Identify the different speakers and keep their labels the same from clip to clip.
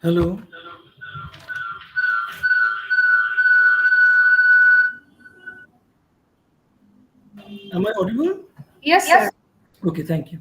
Speaker 1: Hello, am I audible?
Speaker 2: Yes, sir.
Speaker 1: Okay, thank you.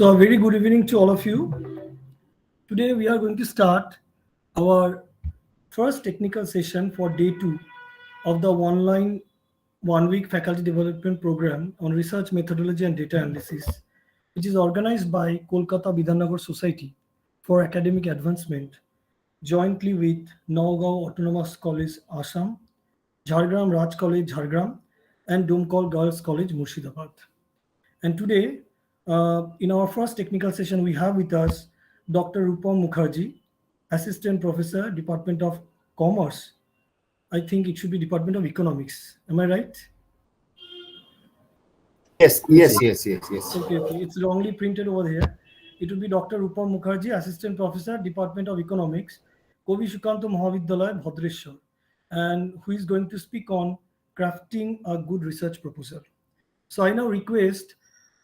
Speaker 1: So, a very good evening to all of you. Today, we are going to start our first technical session for day two of the online 1 week faculty development program on research methodology and data analysis, which is organized by Kolkata Bidhannagar Society for Academic Advancement, jointly with Nowgong Autonomous College, Assam, Jhargram Raj College, Jhargram, and Domkal Girls College, Murshidabad. And today, in our first technical session, we have with us Dr. Rupam Mukherjee, Assistant Professor, Department of Commerce. I think it should be Department of Economics. Am I right?
Speaker 3: Yes, yes, yes, yes, yes.
Speaker 1: Okay. It's wrongly printed over here. It will be Dr. Rupam Mukherjee, Assistant Professor, Department of Economics, Kovi Shukanto Mahavidyalaya, Bhadreshwar, and who is going to speak on crafting a good research proposal. So I now request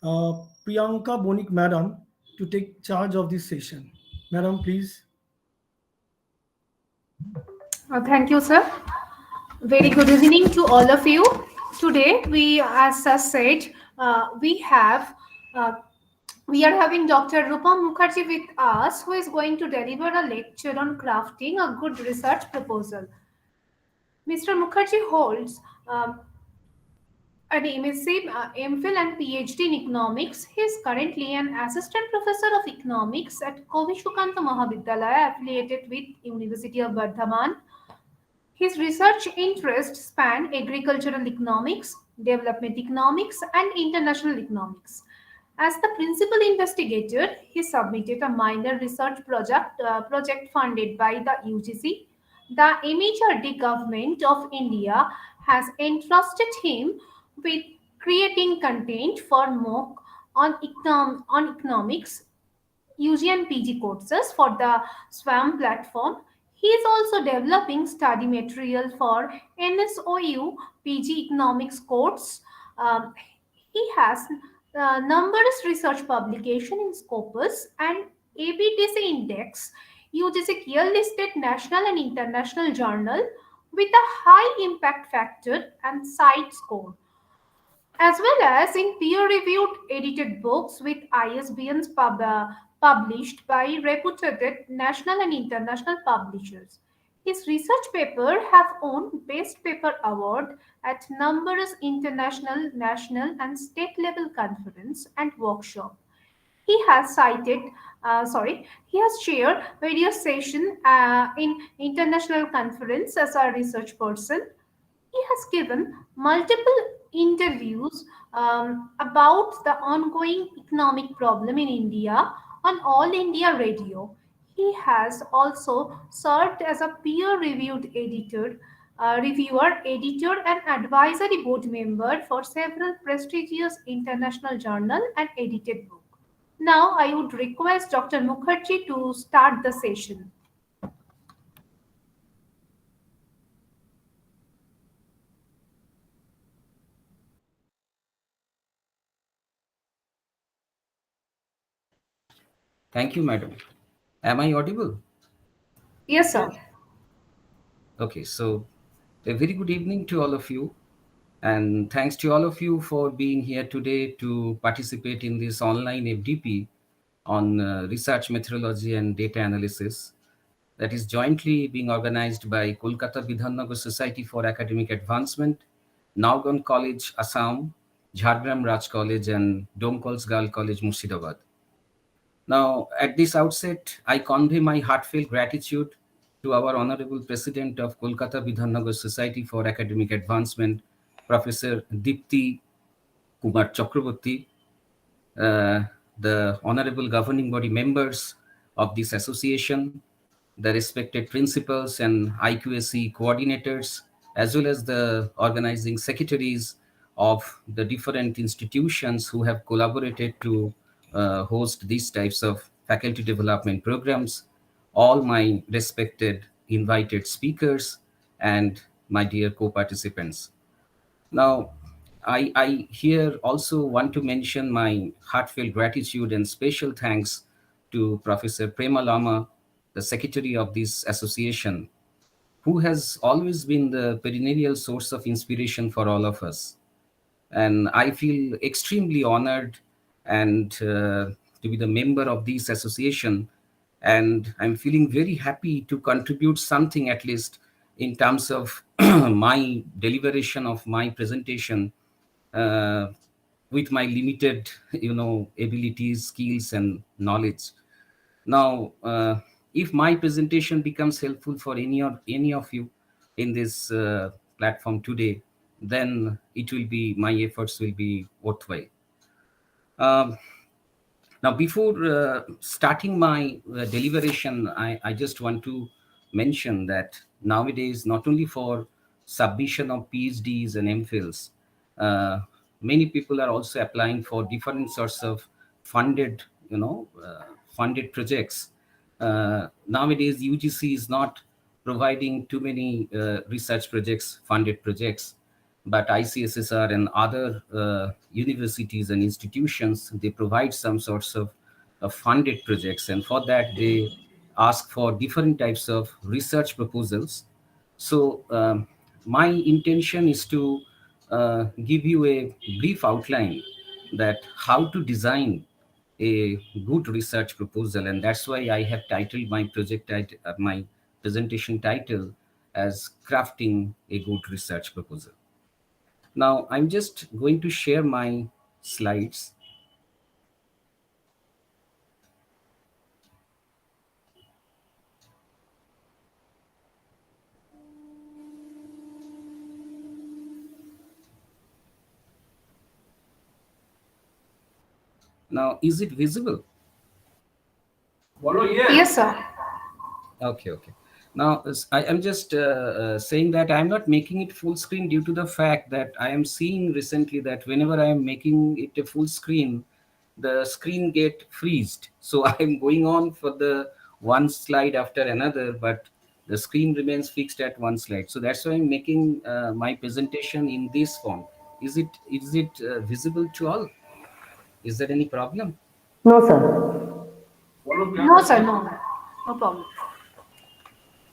Speaker 1: Priyanka Bonik Madam to take charge of this session. Madam, please.
Speaker 2: Thank you, sir. Very good evening to all of you. Today, as I said, we have uh, we are having Dr. Rupam Mukherjee with us, who is going to deliver a lecture on crafting a good research proposal. Mr. Mukherjee holds an MSc, MPhil, and PhD in economics. He is currently an assistant professor of economics at Kovishukanta Mahavidyalaya, affiliated with University of Bardhaman. His research interests span agricultural economics, development economics, and international economics. As the principal investigator, he submitted a minor research project funded by the UGC. The MHRD government of India has entrusted him with creating content for MOOC on economics, UG and PG courses for the SWAM platform. He is also developing study material for NSOU PG economics course. Um, he has numerous research publication in Scopus and ABTC Index, UGC Gear listed national and international journal with a high impact factor and site score, as well as in peer-reviewed edited books with ISBNs published by reputed national and international publishers. His research paper have won Best Paper Award at numerous international, national, and state level conference and workshop. He has he has chaired various sessions in international conference as a research person. He has given multiple interviews about the ongoing economic problem in India on All India Radio. He has also served as a peer-reviewed reviewer, editor, and advisory board member for several prestigious international journal and edited book. Now, I would request Dr. Mukherjee to start the session.
Speaker 3: Thank you, madam. Am I audible?
Speaker 2: Yes, sir.
Speaker 3: Okay, so a very good evening to all of you. And thanks to all of you for being here today to participate in this online FDP on research methodology and data analysis that is jointly being organized by Kolkata Bidhannagar Society for Academic Advancement, Nowgong College, Assam, Jhargram Raj College, and Domkal's Girl College, Murshidabad. Now, at this outset, I convey my heartfelt gratitude to our Honorable President of Kolkata Bidhannagar Society for Academic Advancement, Professor Dipti Kumar Chakraborty, uh, the Honorable Governing Body members of this association, the respected principals and IQAC coordinators, as well as the organizing secretaries of the different institutions who have collaborated to host these types of faculty development programs, all my respected invited speakers, and my dear co-participants. Now, I here also want to mention my heartfelt gratitude and special thanks to Professor Prema Lama, the secretary of this association, who has always been the perennial source of inspiration for all of us. And I feel extremely honored and to be the member of this association. And I'm feeling very happy to contribute something, at least in terms of my deliberation of my presentation, uh, with my limited, abilities, skills, and knowledge. Now, if my presentation becomes helpful for any of you in this platform today, then it will be, my efforts will be worthwhile. Um, Now, before starting my deliberation, I just want to mention that nowadays, not only for submission of PhDs and MPhils, uh, many people are also applying for different sorts of funded, funded projects. Nowadays, UGC is not providing too many research projects, funded projects. but ICSSR and other universities and institutions, they provide some sorts of funded projects, and for that they ask for different types of research proposals. So my intention is to give you a brief outline that how to design a good research proposal, and that's why I have titled my my presentation title as crafting a good research proposal. Now I'm just going to share my slides. Now, is it visible?
Speaker 2: Yes, sir.
Speaker 3: Okay, okay. Now, I am just saying that I am not making it full screen due to the fact that I am seeing recently that whenever I am making it a full screen, the screen get freezed. So I am going on for the one slide after another, but the screen remains fixed at one slide. So that's why I'm making my presentation in this form. Is it visible to all? Is there any problem?
Speaker 4: No, sir.
Speaker 2: No, sir, no. No problem.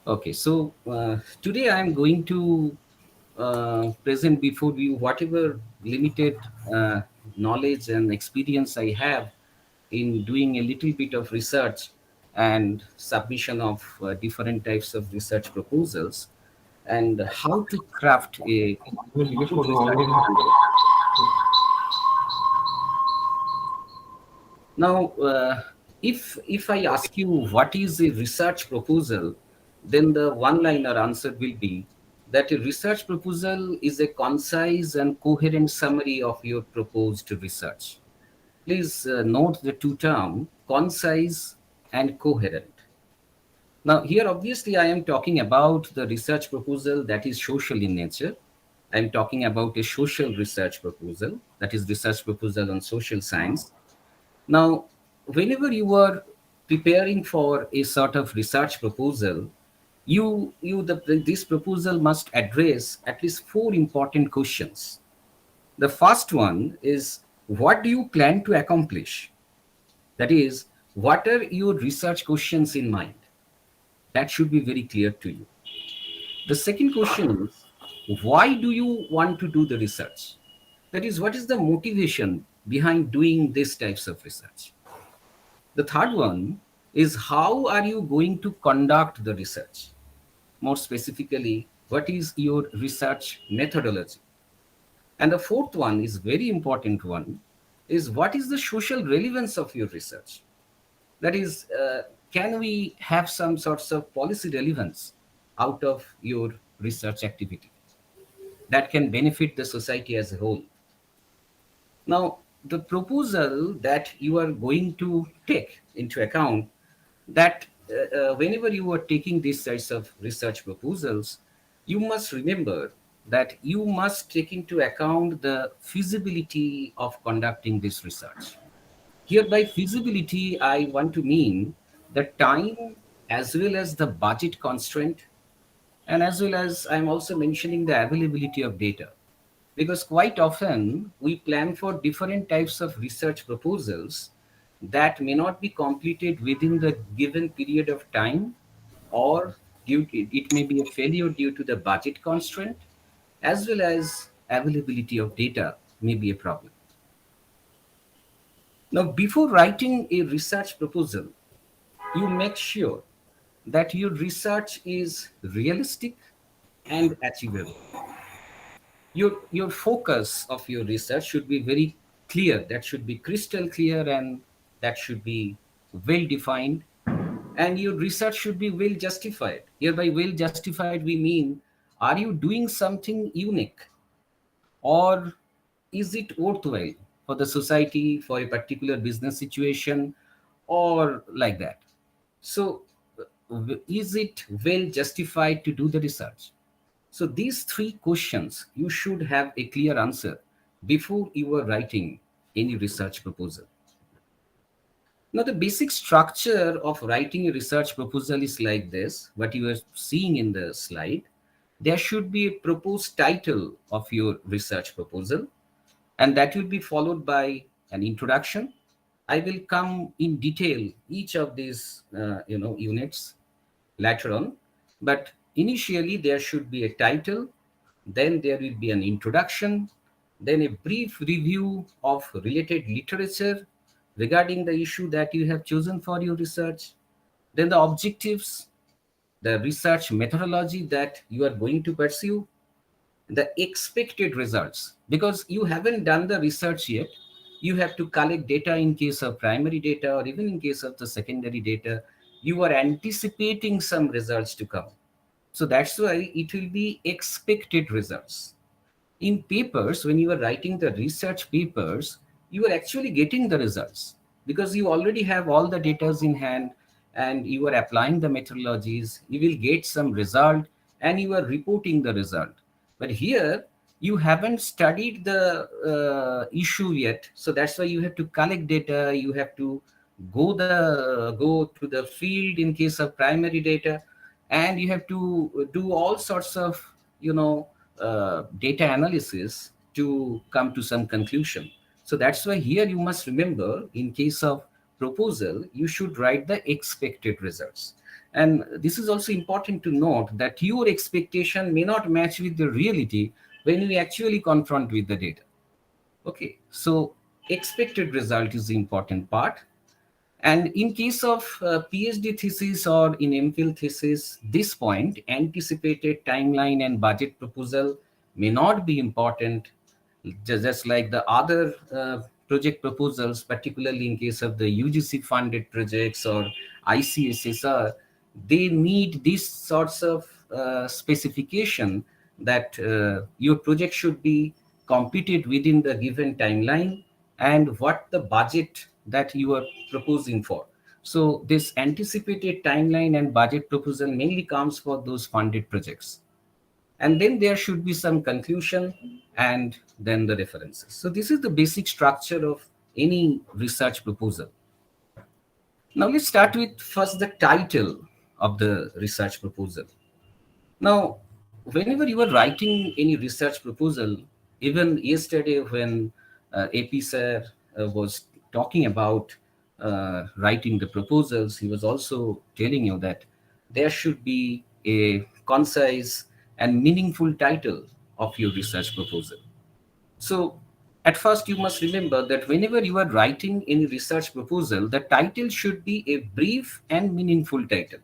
Speaker 3: Okay, so today I'm going to present before you whatever limited knowledge and experience I have in doing a little bit of research and submission of different types of research proposals, and how to craft a good research proposal. Now, if I ask you what is a research proposal, then the one-liner answer will be that a research proposal is a concise and coherent summary of your proposed research. Please note the two terms, concise and coherent. Now, here obviously I am talking about the research proposal that is social in nature. I am talking about a social research proposal, that is research proposal on social science. Now, whenever you are preparing for a sort of research proposal, this proposal must address at least four important questions. The first one is, what do you plan to accomplish? That is, what are your research questions in mind? That should be very clear to you. The second question is, why do you want to do the research? That is, what is the motivation behind doing these types of research? The third one is, how are you going to conduct the research? More specifically, what is your research methodology? And the fourth one is very important one, is what is the social relevance of your research? That is, can we have some sorts of policy relevance out of your research activity that can benefit the society as a whole? Now, the proposal that you are going to take into account, that whenever you are taking these types of research proposals, you must remember that you must take into account the feasibility of conducting this research. Here, by feasibility, I want to mean the time as well as the budget constraint, and as well as I'm also mentioning the availability of data. Because quite often we plan for different types of research proposals that may not be completed within the given period of time, or it may be a failure due to the budget constraint, as well as availability of data may be a problem. Now, before writing a research proposal, you make sure that your research is realistic and achievable. Your focus of your research should be very clear, that should be crystal clear, and that should be well defined, and your research should be well justified. Hereby well justified we mean, are you doing something unique, or is it worthwhile for the society, for a particular business situation, or like that? So is it well justified to do the research? So these three questions, you should have a clear answer before you are writing any research proposal. Now, the basic structure of writing a research proposal is like this, what you are seeing in the slide. there should be a proposed title of your research proposal, and that will be followed by an introduction. I will come in detail each of these units later on, but initially there should be a title, then there will be an introduction, then a brief review of related literature regarding the issue that you have chosen for your research, then the objectives, the research methodology that you are going to pursue, the expected results. Because you haven't done the research yet, you have to collect data in case of primary data or even in case of the secondary data. You are anticipating some results to come. So that's why it will be expected results. In papers, when you are writing the research papers, you are actually getting the results because you already have all the data in hand and you are applying the methodologies. You will get some result and you are reporting the result. But here, you haven't studied the issue yet, so that's why you have to collect data. You have to go to the field in case of primary data, and you have to do all sorts of data analysis to come to some conclusion. So that's why here you must remember, in case of proposal, you should write the expected results. And this is also important to note that your expectation may not match with the reality when you actually confront with the data. Okay, so expected result is the important part. And in case of PhD thesis or in MPhil thesis, this point, anticipated timeline and budget proposal, may not be important, just like the other project proposals, particularly in case of the UGC funded projects or ICSSR. They need these sorts of specification that your project should be completed within the given timeline and what the budget that you are proposing for. So this anticipated timeline and budget proposal mainly comes for those funded projects. And then there should be some conclusion and then the references. So this is the basic structure of any research proposal. Now let's start with first the title of the research proposal. Now, whenever you are writing any research proposal, even yesterday when AP sir was talking about writing the proposals, he was also telling you that there should be a concise and meaningful title of your research proposal. So, at first, you must remember that whenever you are writing any research proposal, the title should be a brief and meaningful title.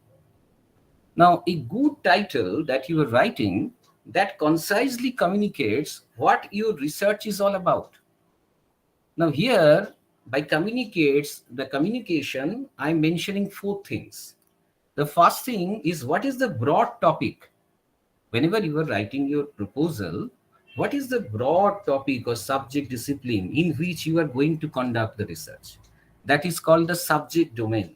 Speaker 3: Now, a good title that you are writing that concisely communicates what your research is all about. Now, here, by communicates, the communication, I'm mentioning four things. The first thing is, what is the broad topic? Whenever you are writing your proposal, what is the broad topic or subject discipline in which you are going to conduct the research? That is called the subject domain.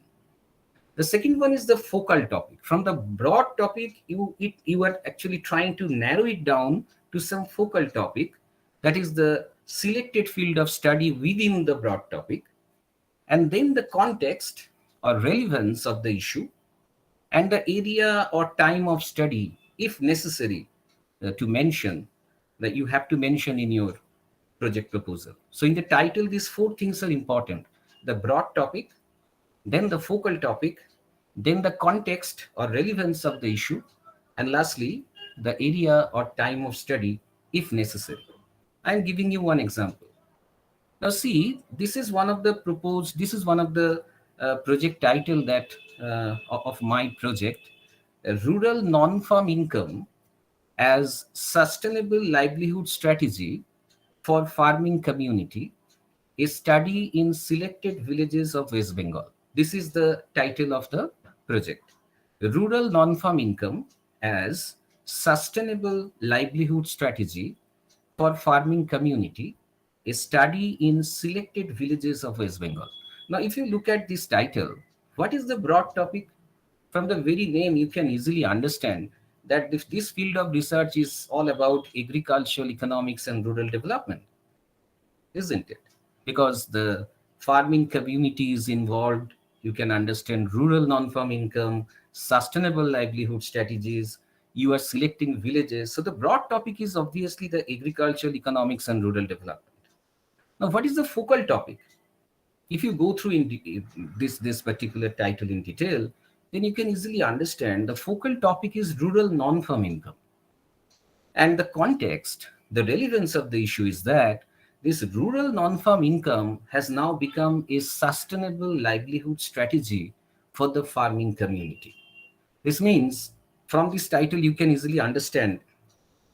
Speaker 3: The second one is the focal topic. From the broad topic, you are actually trying to narrow it down to some focal topic, that is the selected field of study within the broad topic, and then the context or relevance of the issue, and the area or time of study, if necessary, to mention, that you have to mention in your project proposal. So in the title, these four things are important: the broad topic, then the focal topic, then the context or relevance of the issue, and lastly, the area or time of study, if necessary. I'm giving you one example. Now, see, this is one of the project title that of my project, Rural Non-Farm Income as Sustainable Livelihood Strategy for Farming Community, a study in selected villages of West Bengal. This is the title of the project. Rural non-farm income as sustainable livelihood strategy for farming community, a study in selected villages of West Bengal. Now, if you look at this title, what is the broad topic? From the very name, you can easily understand that this field of research is all about agricultural economics and rural development, isn't it? Because the farming community is involved, you can understand rural non-farm income, sustainable livelihood strategies, you are selecting villages. So the broad topic is obviously the agricultural economics and rural development. Now, what is the focal topic? If you go through this particular title in detail, then you can easily understand the focal topic is rural non-farm income. And the context, the relevance of the issue is that this rural non-farm income has now become a sustainable livelihood strategy for the farming community. This means from this title, you can easily understand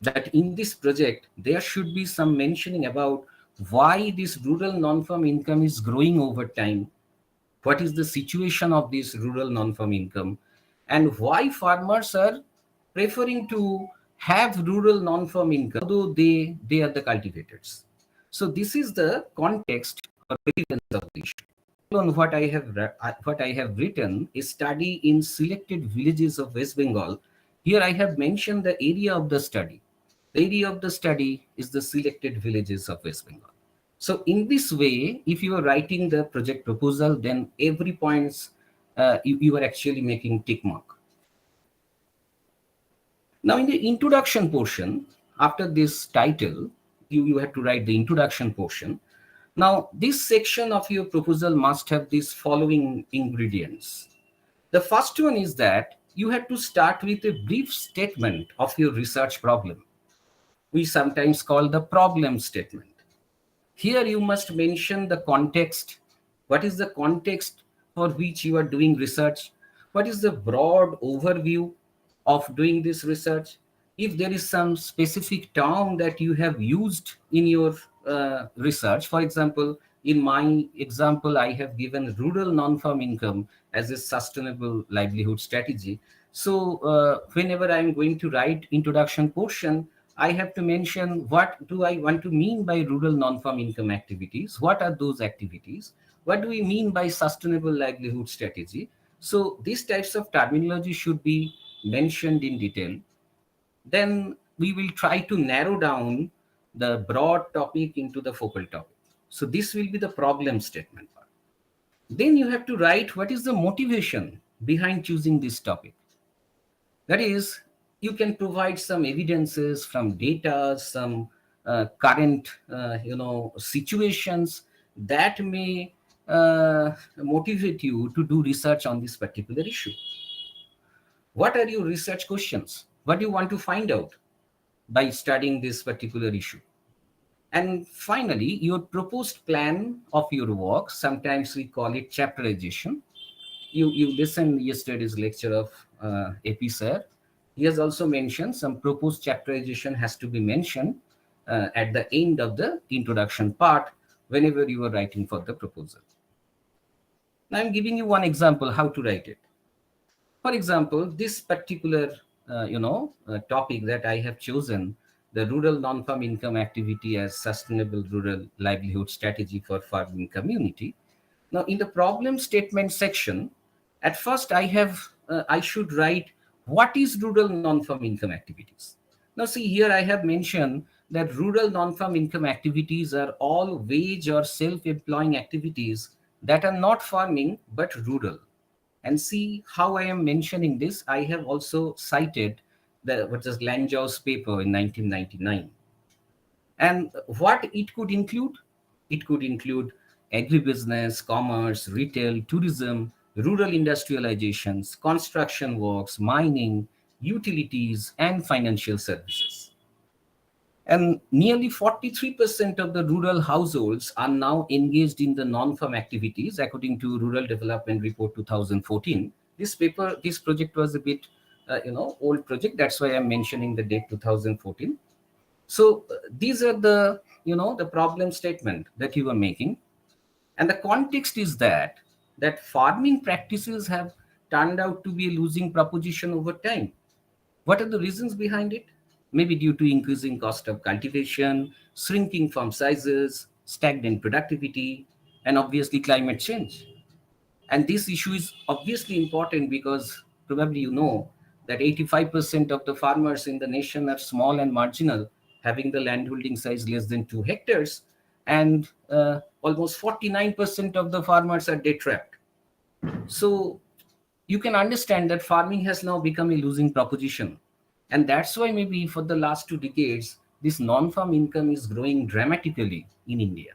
Speaker 3: that in this project, there should be some mentioning about why this rural non-farm income is growing over time, what is the situation of this rural non-farm income, and why farmers are preferring to have rural non-farm income, although they are the cultivators. So this is the context or relevance of the issue. On what I have written, a study in selected villages of West Bengal. Here I have mentioned the area of the study. The area of the study is the selected villages of West Bengal. So in this way, if you are writing the project proposal, then every points you are actually making tick mark. Now in the introduction portion, after this title, you have to write the introduction portion. Now this section of your proposal must have these following ingredients. The first one is that you have to start with a brief statement of your research problem. We sometimes call the problem statement. Here you must mention the context. What is the context for which you are doing research? What is the broad overview of doing this research? If there is some specific term that you have used in your research, for example, in my example, I have given rural non-farm income as a sustainable livelihood strategy. So whenever I'm going to write introduction portion, I have to mention what do I want to mean by rural non-farm income activities? What are those activities? What do we mean by sustainable livelihood strategy? So these types of terminology should be mentioned in detail. Then we will try to narrow down the broad topic into the focal topic. So this will be the problem statement part. Then you have to write what is the motivation behind choosing this topic. That is, you can provide some evidences from data, some current, situations that may motivate you to do research on this particular issue. What are your research questions? What do you want to find out by studying this particular issue? And finally, your proposed plan of your work, sometimes we call it chapterization. You listened yesterday's lecture of AP sir. He has also mentioned some proposed chapterization has to be mentioned at the end of the introduction part whenever you are writing for the proposal. Now I'm giving you one example how to write it. For example, this particular topic that I have chosen, the rural non-farm income activity as sustainable rural livelihood strategy for farming community. Now, in the problem statement section, at first I should write what is rural non-farm income activities. Now, see here I have mentioned that rural non-farm income activities are all wage or self-employing activities that are not farming but rural. And see how I am mentioning this. I have also cited what is Lanzhou's paper in 1999. And what it could include? It could include agribusiness, commerce, retail, tourism, rural industrializations, construction works, mining, utilities, and financial services. And nearly 43% of the rural households are now engaged in the non-farm activities, according to Rural Development Report 2014. This project was a bit, old project. That's why I'm mentioning the date 2014. So these are the problem statement that you are making. And the context is that farming practices have turned out to be a losing proposition over time. What are the reasons behind it? Maybe due to increasing cost of cultivation, shrinking farm sizes, stagnant productivity, and obviously climate change. And this issue is obviously important because probably you know that 85% of the farmers in the nation are small and marginal, having the landholding size less than 2 hectares, and almost 49% of the farmers are debt trapped. So you can understand that farming has now become a losing proposition. And that's why maybe for the last 2 decades, this non-farm income is growing dramatically in India.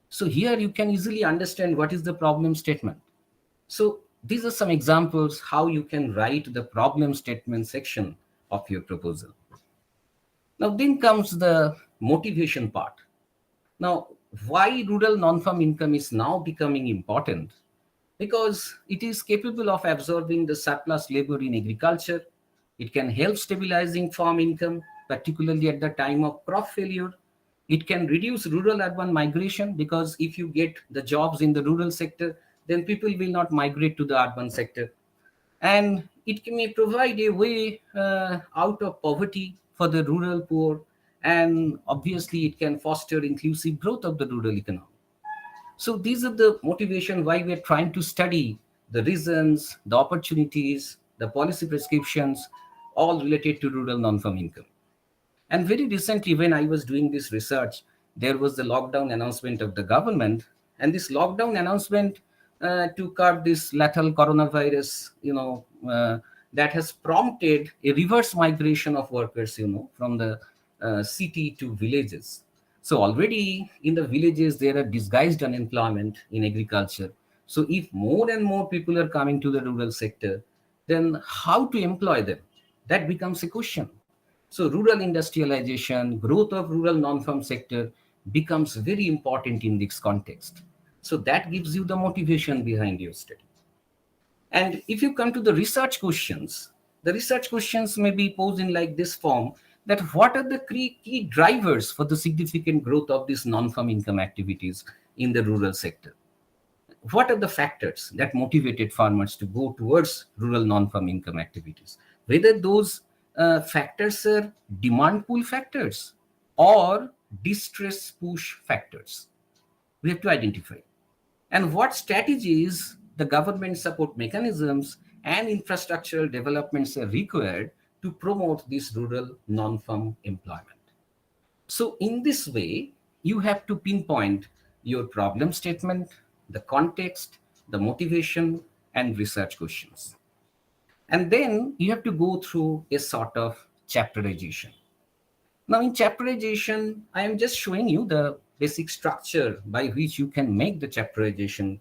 Speaker 3: So here you can easily understand what is the problem statement. So these are some examples how you can write the problem statement section of your proposal. Now then comes the motivation part. Now, why rural non-farm income is now becoming important? Because it is capable of absorbing the surplus labor in agriculture. It can help stabilizing farm income, particularly at the time of crop failure. It can reduce rural urban migration because if you get the jobs in the rural sector, then people will not migrate to the urban sector. And may provide a way out of poverty for the rural poor. And obviously, it can foster inclusive growth of the rural economy. So these are the motivation why we are trying to study the reasons, the opportunities, the policy prescriptions, all related to rural non-farm income. And very recently, when I was doing this research, there was the lockdown announcement of the government, and this lockdown announcement to curb this lethal coronavirus, that has prompted a reverse migration of workers, from the city to villages. So already in the villages, there are disguised unemployment in agriculture. So if more and more people are coming to the rural sector, then how to employ them? That becomes a question. So rural industrialization, growth of rural non-farm sector becomes very important in this context. So that gives you the motivation behind your study. And if you come to the research questions may be posed in like this form, that what are the key drivers for the significant growth of these non-farm income activities in the rural sector? What are the factors that motivated farmers to go towards rural non-farm income activities? Whether those factors are demand pull factors or distress push factors, we have to identify. And what strategies, the government support mechanisms, and infrastructural developments are required to promote this rural non-farm employment. So in this way, you have to pinpoint your problem statement, the context, the motivation, and research questions. And then you have to go through a sort of chapterization. Now in chapterization, I am just showing you the basic structure by which you can make the chapterization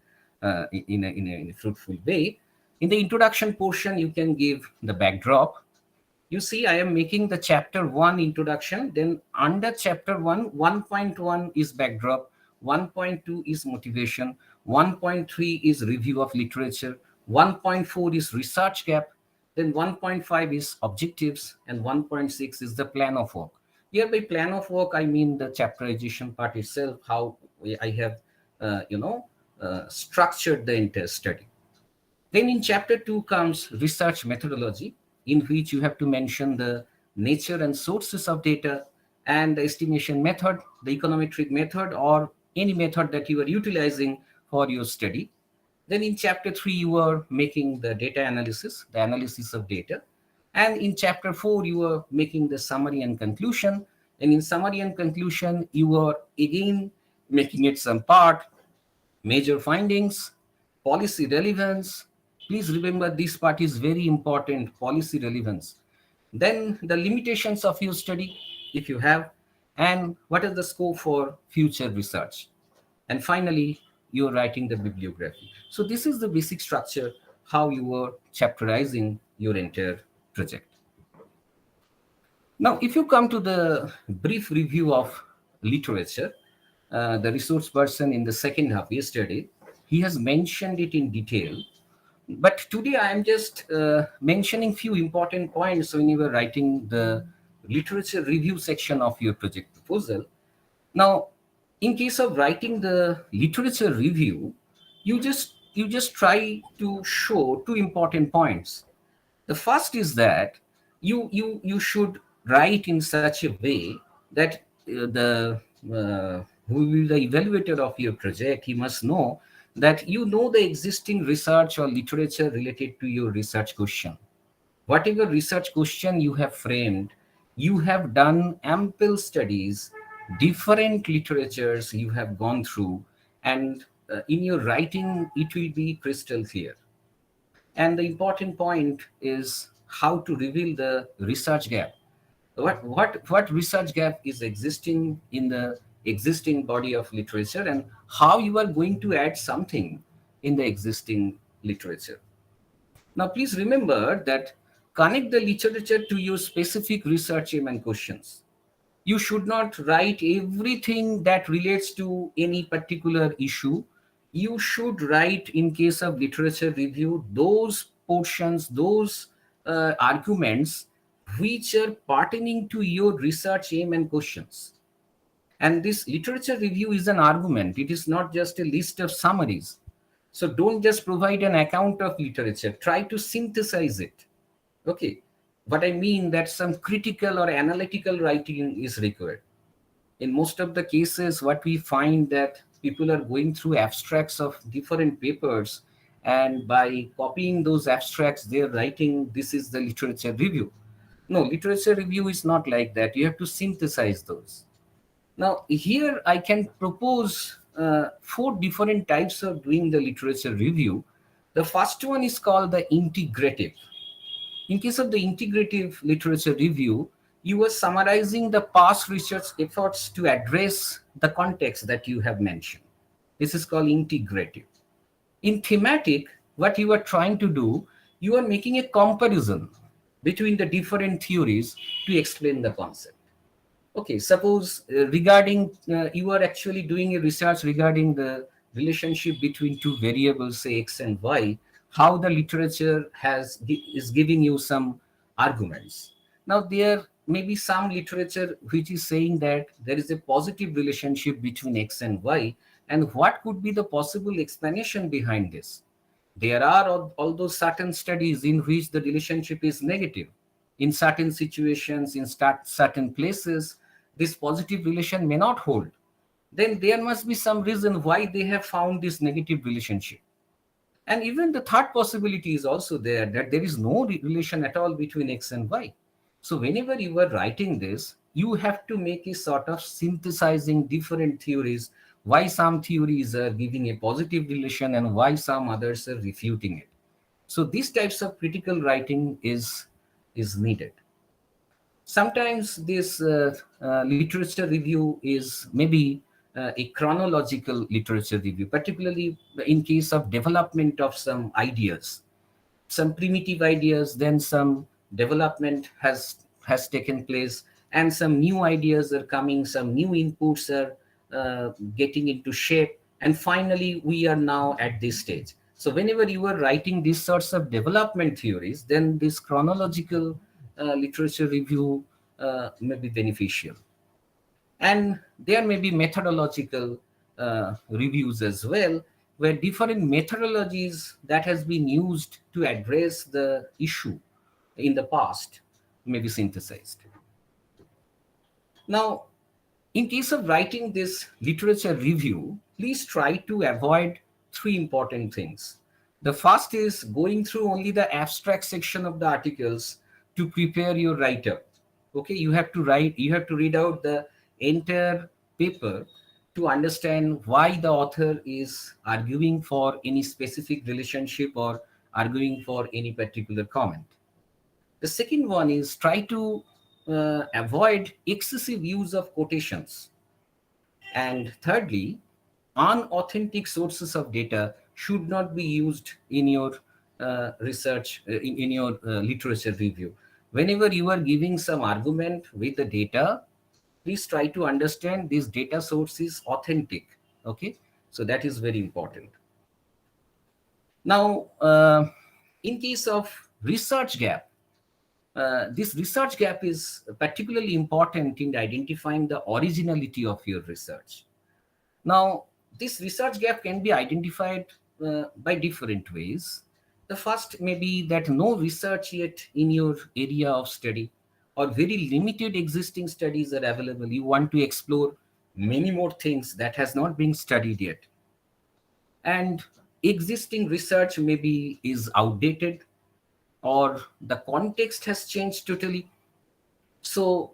Speaker 3: in a fruitful way. In the introduction portion, you can give the backdrop. You see, I am making the chapter 1 introduction. Then under chapter 1, 1.1 is backdrop, 1.2 is motivation, 1.3 is review of literature, 1.4 is research gap, then 1.5 is objectives, and 1.6 is the plan of work. Here by plan of work, I mean the chapterization part itself, how I have, structured the entire study. Then in chapter 2 comes research methodology, in which you have to mention the nature and sources of data and the estimation method, the econometric method, or any method that you are utilizing for your study. Then in chapter 3, you are making the data analysis, the analysis of data. And in chapter 4, you are making the summary and conclusion. And in summary and conclusion, you are again making it some part, major findings, policy relevance. Please remember this part is very important, policy relevance. Then the limitations of your study, if you have, and what is the scope for future research. And finally, you're writing the bibliography. So this is the basic structure, how you are chapterizing your entire project. Now, if you come to the brief review of literature, the resource person in the second half yesterday, he has mentioned it in detail. But today I am just mentioning few important points when you were writing the literature review section of your project proposal. Now, in case of writing the literature review, you just try to show two important points. The first is that you should write in such a way that the who will the evaluator of your project, he must know that you know the existing research or literature related to your research question. Whatever research question you have framed, you have done ample studies, different literatures you have gone through, and in your writing, it will be crystal clear. And the important point is how to reveal the research gap. What research gap is existing in the existing body of literature, and how you are going to add something in the existing literature. Now, please remember that connect the literature to your specific research aim and questions. You should not write everything that relates to any particular issue. You should write, in case of literature review, those portions, those arguments which are pertaining to your research aim and questions. And this literature review is an argument, it is not just a list of summaries. So don't just provide an account of literature, try to synthesize it. Okay. But I mean that some critical or analytical writing is required. In most of the cases, what we find that people are going through abstracts of different papers, and by copying those abstracts, they're writing, this is the literature review. No, literature review is not like that. You have to synthesize those. Now, here I can propose 4 different types of doing the literature review. The first one is called the integrative. In case of the integrative literature review, you are summarizing the past research efforts to address the context that you have mentioned. This is called integrative. In thematic, what you are trying to do, you are making a comparison between the different theories to explain the concept. Okay, suppose regarding, you are actually doing a research regarding the relationship between 2 variables, say x and y, how the literature is giving you some arguments. Now, there may be some literature which is saying that there is a positive relationship between x and y, and what could be the possible explanation behind this? There are although certain studies in which the relationship is negative. In certain situations, in certain places, this positive relation may not hold. Then there must be some reason why they have found this negative relationship. And even the third possibility is also there, that there is no relation at all between x and y. So whenever you are writing this, you have to make a sort of synthesizing different theories, why some theories are giving a positive relation and why some others are refuting it. So these types of critical writing is needed. Sometimes this literature review is maybe a chronological literature review, particularly in case of development of some ideas, some primitive ideas, then some development has taken place, and some new ideas are coming, some new inputs are getting into shape, and finally we are now at this stage. So whenever you are writing these sorts of development theories, then this chronological literature review may be beneficial. And there may be methodological reviews as well, where different methodologies that has been used to address the issue in the past may be synthesized. Now, in case of writing this literature review, please try to avoid 3 important things. The first is going through only the abstract section of the articles to prepare your write-up. Okay, you have to read out the entire paper to understand why the author is arguing for any specific relationship or arguing for any particular comment. The second one is try to avoid excessive use of quotations. And thirdly, unauthentic sources of data should not be used in your research, in your literature review. Whenever you are giving some argument with the data, please try to understand this data source is authentic. Okay, so that is very important. Now, in case of research gap, this research gap is particularly important in identifying the originality of your research. Now, this research gap can be identified by different ways. The first may be that no research yet in your area of study, or very limited existing studies are available. You want to explore many more things that has not been studied yet. And existing research maybe is outdated, or the context has changed totally. So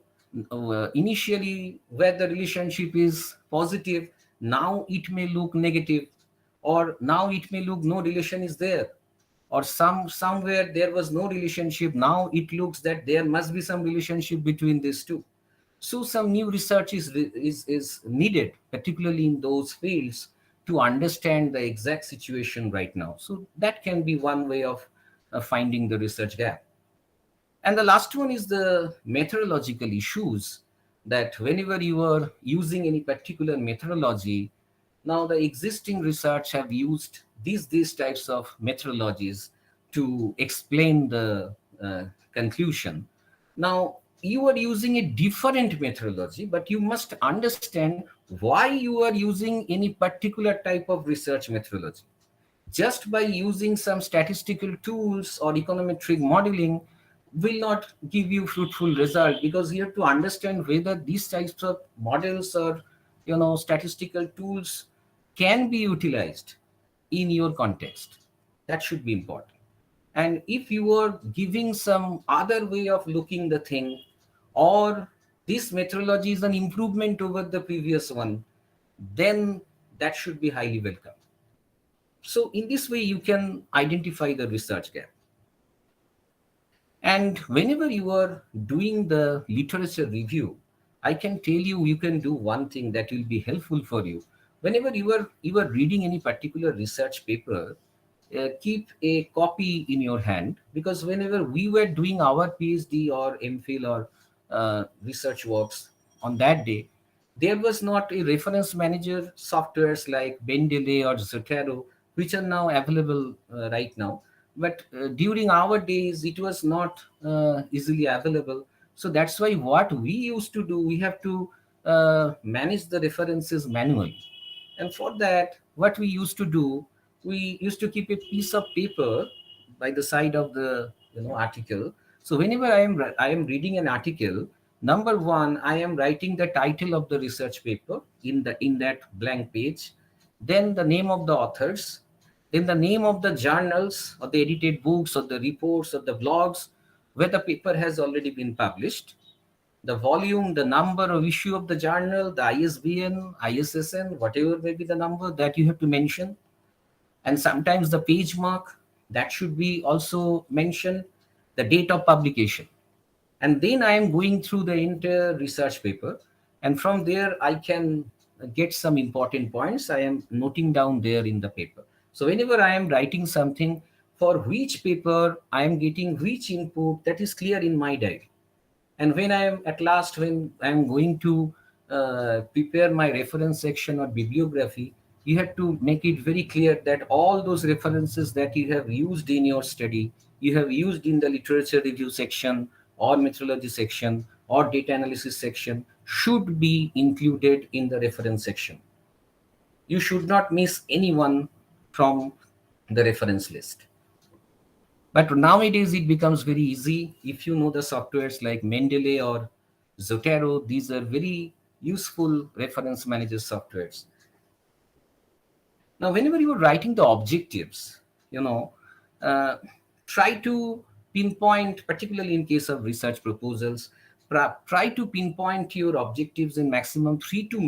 Speaker 3: initially, where the relationship is positive, now it may look negative, or now it may look no relation is there, or somewhere there was no relationship. Now it looks that there must be some relationship between these two. So some new research is needed, particularly in those fields, to understand the exact situation right now. So that can be one way of finding the research gap. And the last one is the methodological issues, that whenever you are using any particular methodology, now the existing research have used these types of methodologies to explain the conclusion. Now you are using a different methodology, but you must understand why you are using any particular type of research methodology. Just by using some statistical tools or econometric modeling will not give you fruitful result, because you have to understand whether these types of models or statistical tools can be utilized in your context. That should be important. And if you are giving some other way of looking the thing, or this methodology is an improvement over the previous one, then that should be highly welcome. So in this way, you can identify the research gap. And whenever you are doing the literature review, I can tell you, you can do one thing that will be helpful for you. Whenever you are reading any particular research paper, keep a copy in your hand, because whenever we were doing our PhD or MPhil or research works on that day, there was not a reference manager softwares like Mendeley or Zotero, which are now available right now. But during our days, it was not easily available. So that's why what we used to do, we have to manage the references manually. And for that, what we used to do, we used to keep a piece of paper by the side of the article. So whenever I am reading an article, number one, I am writing the title of the research paper in that blank page, then the name of the authors, then the name of the journals or the edited books or the reports or the blogs where the paper has already been published, the volume, the number of issue of the journal, the ISBN, ISSN, whatever may be the number that you have to mention. And sometimes the page mark, that should be also mentioned, the date of publication. And then I am going through the entire research paper. And from there, I can get some important points. I am noting down there in the paper. So whenever I am writing something, for which paper I am getting which input, that is clear in my diary. And when I am at last, when I am going to prepare my reference section or bibliography, you have to make it very clear that all those references that you have used in your study, you have used in the literature review section or methodology section or data analysis section, should be included in the reference section. You should not miss anyone from the reference list. But nowadays it becomes very easy. If you know the softwares like Mendeley or Zotero, these are very useful reference manager softwares. Now, whenever you are writing the objectives, uh, try to pinpoint, particularly in case of research proposals, try to pinpoint your objectives in maximum three to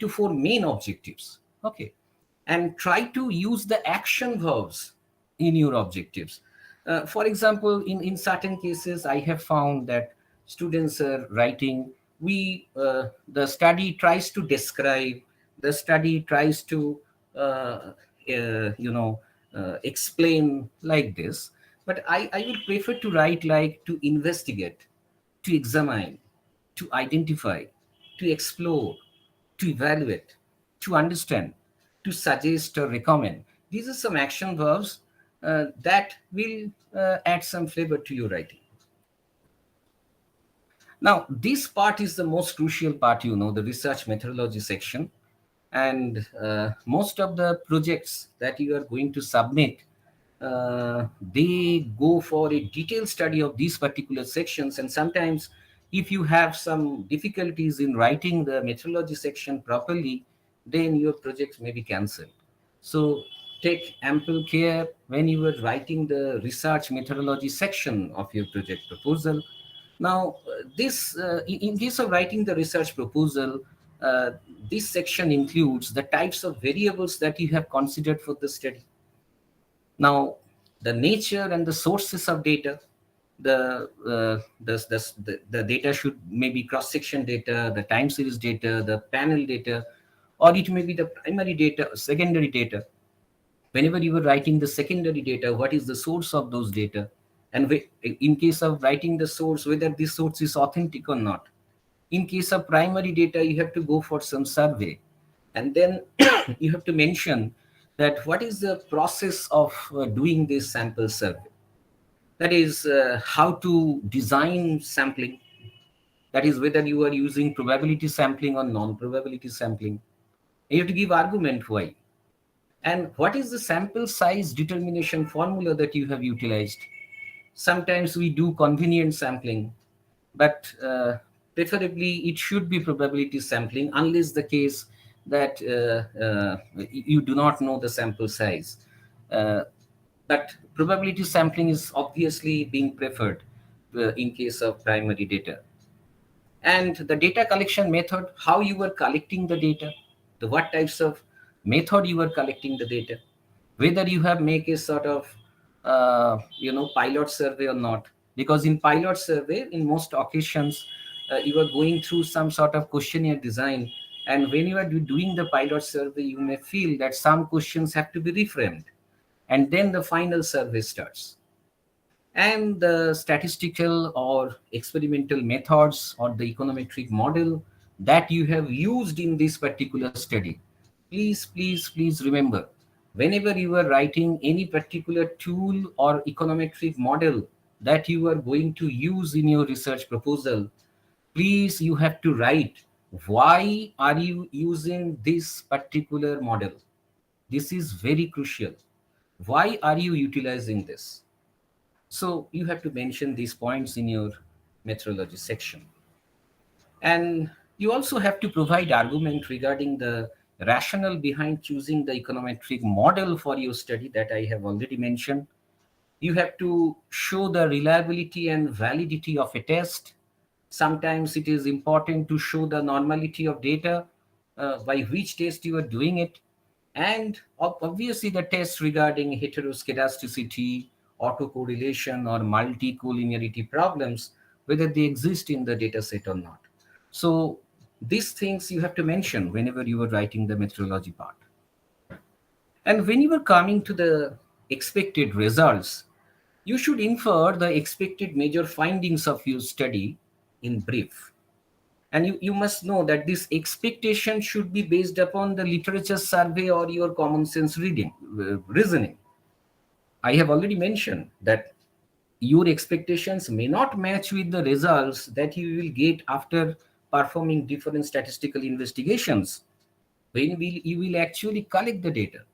Speaker 3: four main objectives. Okay, and try to use the action verbs in your objectives. For example, in certain cases, I have found that students are writing, the study tries to describe, the study tries to explain like this. But I would prefer to write like to investigate, to examine, to identify, to explore, to evaluate, to understand, to suggest or recommend. These are some action verbs that will add some flavor to your writing. Now, this part is the most crucial part, the research methodology section. And most of the projects that you are going to submit, they go for a detailed study of these particular sections. And sometimes if you have some difficulties in writing the methodology section properly, then your project may be cancelled. So take ample care when you are writing the research methodology section of your project proposal. Now, in case of writing the research proposal, uh, this section includes the types of variables that you have considered for the study. Now, the nature and the sources of data, the data should maybe cross-section data, the time series data, the panel data, or it may be the primary data, secondary data. Whenever you are writing the secondary data, what is the source of those data? And in case of writing the source, whether this source is authentic or not. In case of primary data, you have to go for some survey. And then you have to mention that what is the process of doing this sample survey. That is how to design sampling. That is whether you are using probability sampling or non-probability sampling. You have to give argument why. And what is the sample size determination formula that you have utilized? Sometimes we do convenient sampling, but preferably it should be probability sampling unless the case that you do not know the sample size. Uh, but probability sampling is obviously being preferred in case of primary data. And the data collection method, how you were collecting the data, the what types of method you were collecting the data, whether you have make a sort of pilot survey or not. Because in pilot survey, in most occasions, you are going through some sort of questionnaire design, and when you are doing the pilot survey, you may feel that some questions have to be reframed, and then the final survey starts. And the statistical or experimental methods or the econometric model that you have used in this particular study. Please remember, whenever you are writing any particular tool or econometric model that you are going to use in your research proposal, please you have to write why are you using this particular model. This is very crucial. Why are you utilizing this? So you have to mention these points in your methodology section. And you also have to provide argument regarding the rationale behind choosing the econometric model for your study that I have already mentioned. You have to show the reliability and validity of a test. Sometimes it is important to show the normality of data, by which test you are doing it. And obviously the tests regarding heteroscedasticity, autocorrelation, or multicollinearity problems, whether they exist in the data set or not. So these things you have to mention whenever you are writing the methodology part. And when you are coming to the expected results, you should infer the expected major findings of your study in brief. And you must know that this expectation should be based upon the literature survey or your common sense reasoning. I have already mentioned that your expectations may not match with the results that you will get after performing different statistical investigations when you will actually collect the data.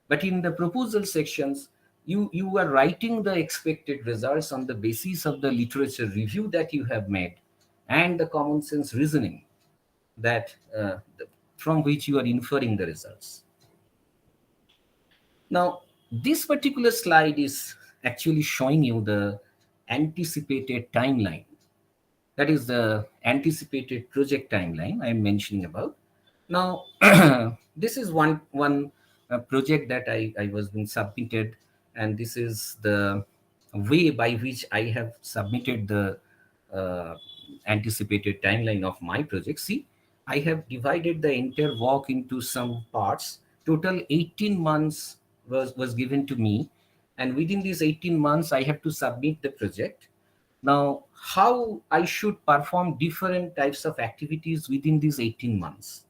Speaker 3: But in the proposal sections, you are writing the expected results on the basis of the literature review that you have made and the common sense reasoning that from which you are inferring the results. Now, this particular slide is actually showing you the anticipated timeline. That is the anticipated project timeline I'm mentioning about. Now, this is one project that I was being submitted, and this is the way by which I have submitted the uh, anticipated timeline of my project. See, I have divided the entire work into some parts. Total 18 months was given to me, and within these 18 months, I have to submit the project. Now, how I should perform different types of activities within these 18 months.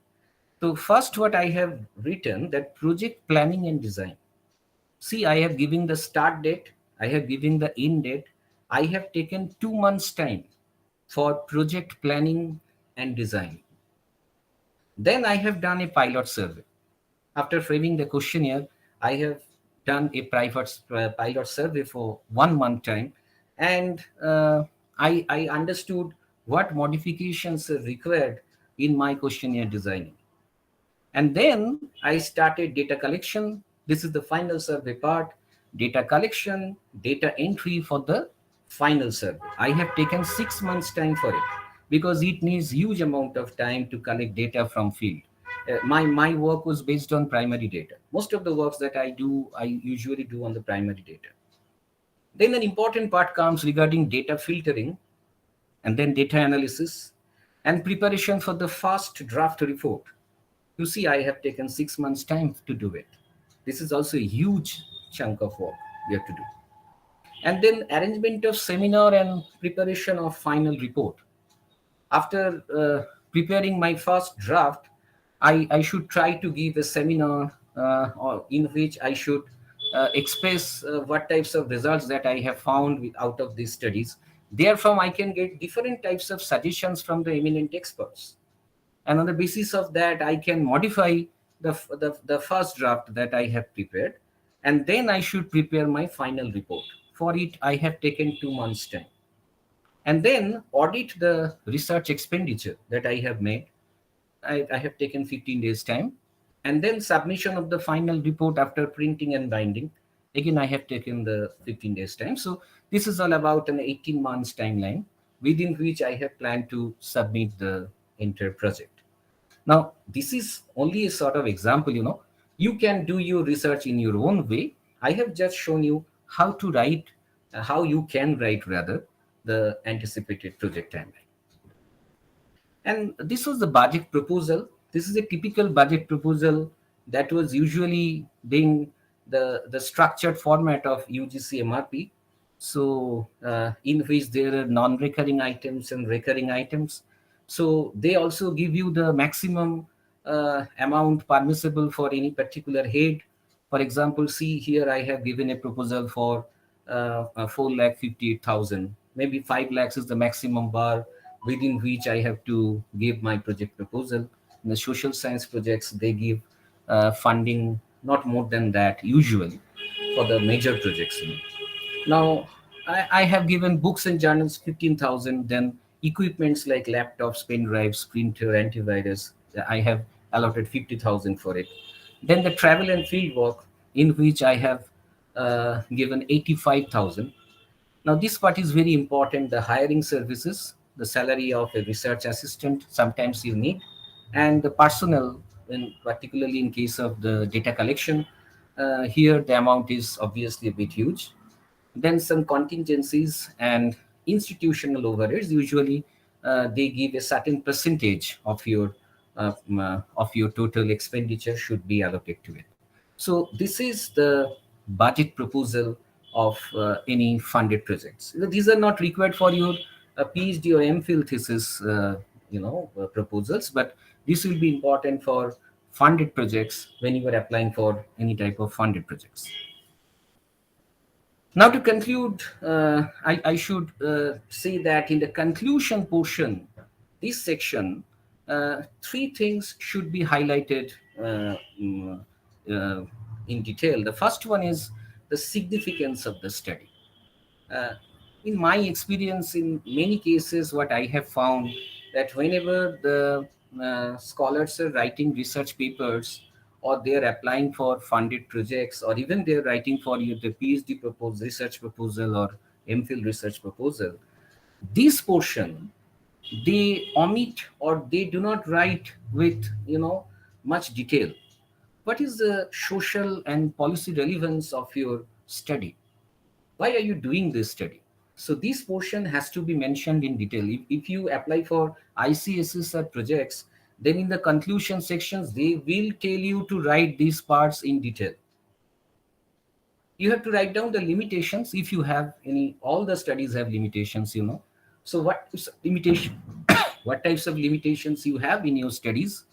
Speaker 3: So first, what I have written that project planning and design. See, I have given the start date, I have given the end date. I have taken 2 months time for project planning and design. Then I have done a pilot survey. After framing the questionnaire, I have done a private pilot survey for 1 month time, and I understood what modifications are required in my questionnaire designing. And then I started data collection. This is the final survey part. Data collection, data entry for the final survey. I have taken 6 months time for it because it needs huge amount of time to collect data from field. My work was based on primary data. Most of the works that I do, I usually do on the primary data. Then an important part comes regarding data filtering, and then data analysis and preparation for the first draft report. You see, I have taken 6 months' time to do it. This is also a huge chunk of work we have to do. And then arrangement of seminar and preparation of final report. After preparing my first draft, I should try to give a seminar in which I should express what types of results that I have found out of these studies. Therefrom, I can get different types of suggestions from the eminent experts. And on the basis of that, I can modify the first draft that I have prepared. And then I should prepare my final report. For it, I have taken 2 months' time, and then audit the research expenditure that I have made. I have taken 15 days time, and then submission of the final report after printing and binding. Again, I have taken the 15 days time. So this is all about an 18 months timeline within which I have planned to submit the entire project. Now, this is only a sort of example, you can do your research in your own way. I have just shown you how to write, how you can write rather, the anticipated project timeline. And this was the budget proposal. This is a typical budget proposal that was usually being the structured format of UGC MRP. So in which there are non-recurring items and recurring items. So they also give you the maximum amount permissible for any particular head. For example, see here I have given a proposal for 4,58,000. Maybe 5 lakhs is the maximum bar within which I have to give my project proposal. In the social science projects, they give funding not more than that usually for the major projects. Now, I have given books and journals 15,000, then equipments like laptops, pen drives, printer, antivirus, I have allotted 50,000 for it. Then the travel and field work, in which I have given 85,000. Now, this part is very important. The hiring services, the salary of a research assistant, sometimes you need, and the personnel, particularly in case of the data collection, here the amount is obviously a bit huge. Then some contingencies and institutional overheads. Usually, they give a certain percentage of your total expenditure should be allocated to it. So this is the budget proposal of any funded projects. These are not required for your PhD or MPhil thesis, proposals, but this will be important for funded projects when you are applying for any type of funded projects. Now, to conclude, I should say that in the conclusion portion, this section, three things should be highlighted in detail. The first one is the significance of the study. In my experience, in many cases, what I have found that whenever the scholars are writing research papers, or they're applying for funded projects, or even they're writing for the PhD research proposal or MPhil research proposal, this portion they omit or they do not write with much detail. What is the social and policy relevance of your study? Why are you doing this study? So this portion has to be mentioned in detail. If you apply for ICSSR projects, then in the conclusion sections, they will tell you to write these parts in detail. You have to write down the limitations if you have any. All the studies have limitations, So what is limitation? What types of limitations you have in your studies?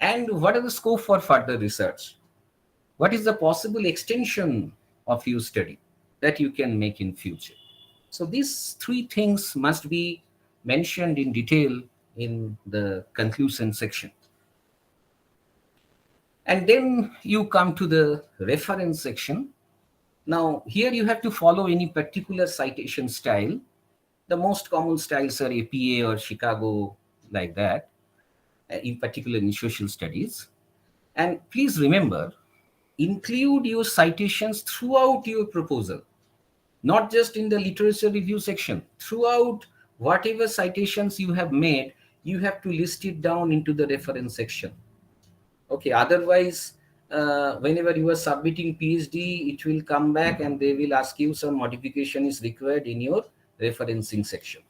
Speaker 3: And what are the scope for further research? What is the possible extension of your study that you can make in future? So these three things must be mentioned in detail in the conclusion section. And then you come to the reference section. Now, here you have to follow any particular citation style. The most common styles are APA or Chicago, like that, in particular in social studies. And please remember, include your citations throughout your proposal, not just in the literature review section. Throughout whatever citations you have made, you have to list it down into the reference section. Okay, otherwise, whenever you are submitting PhD, it will come back and they will ask you some modification is required in your referencing section.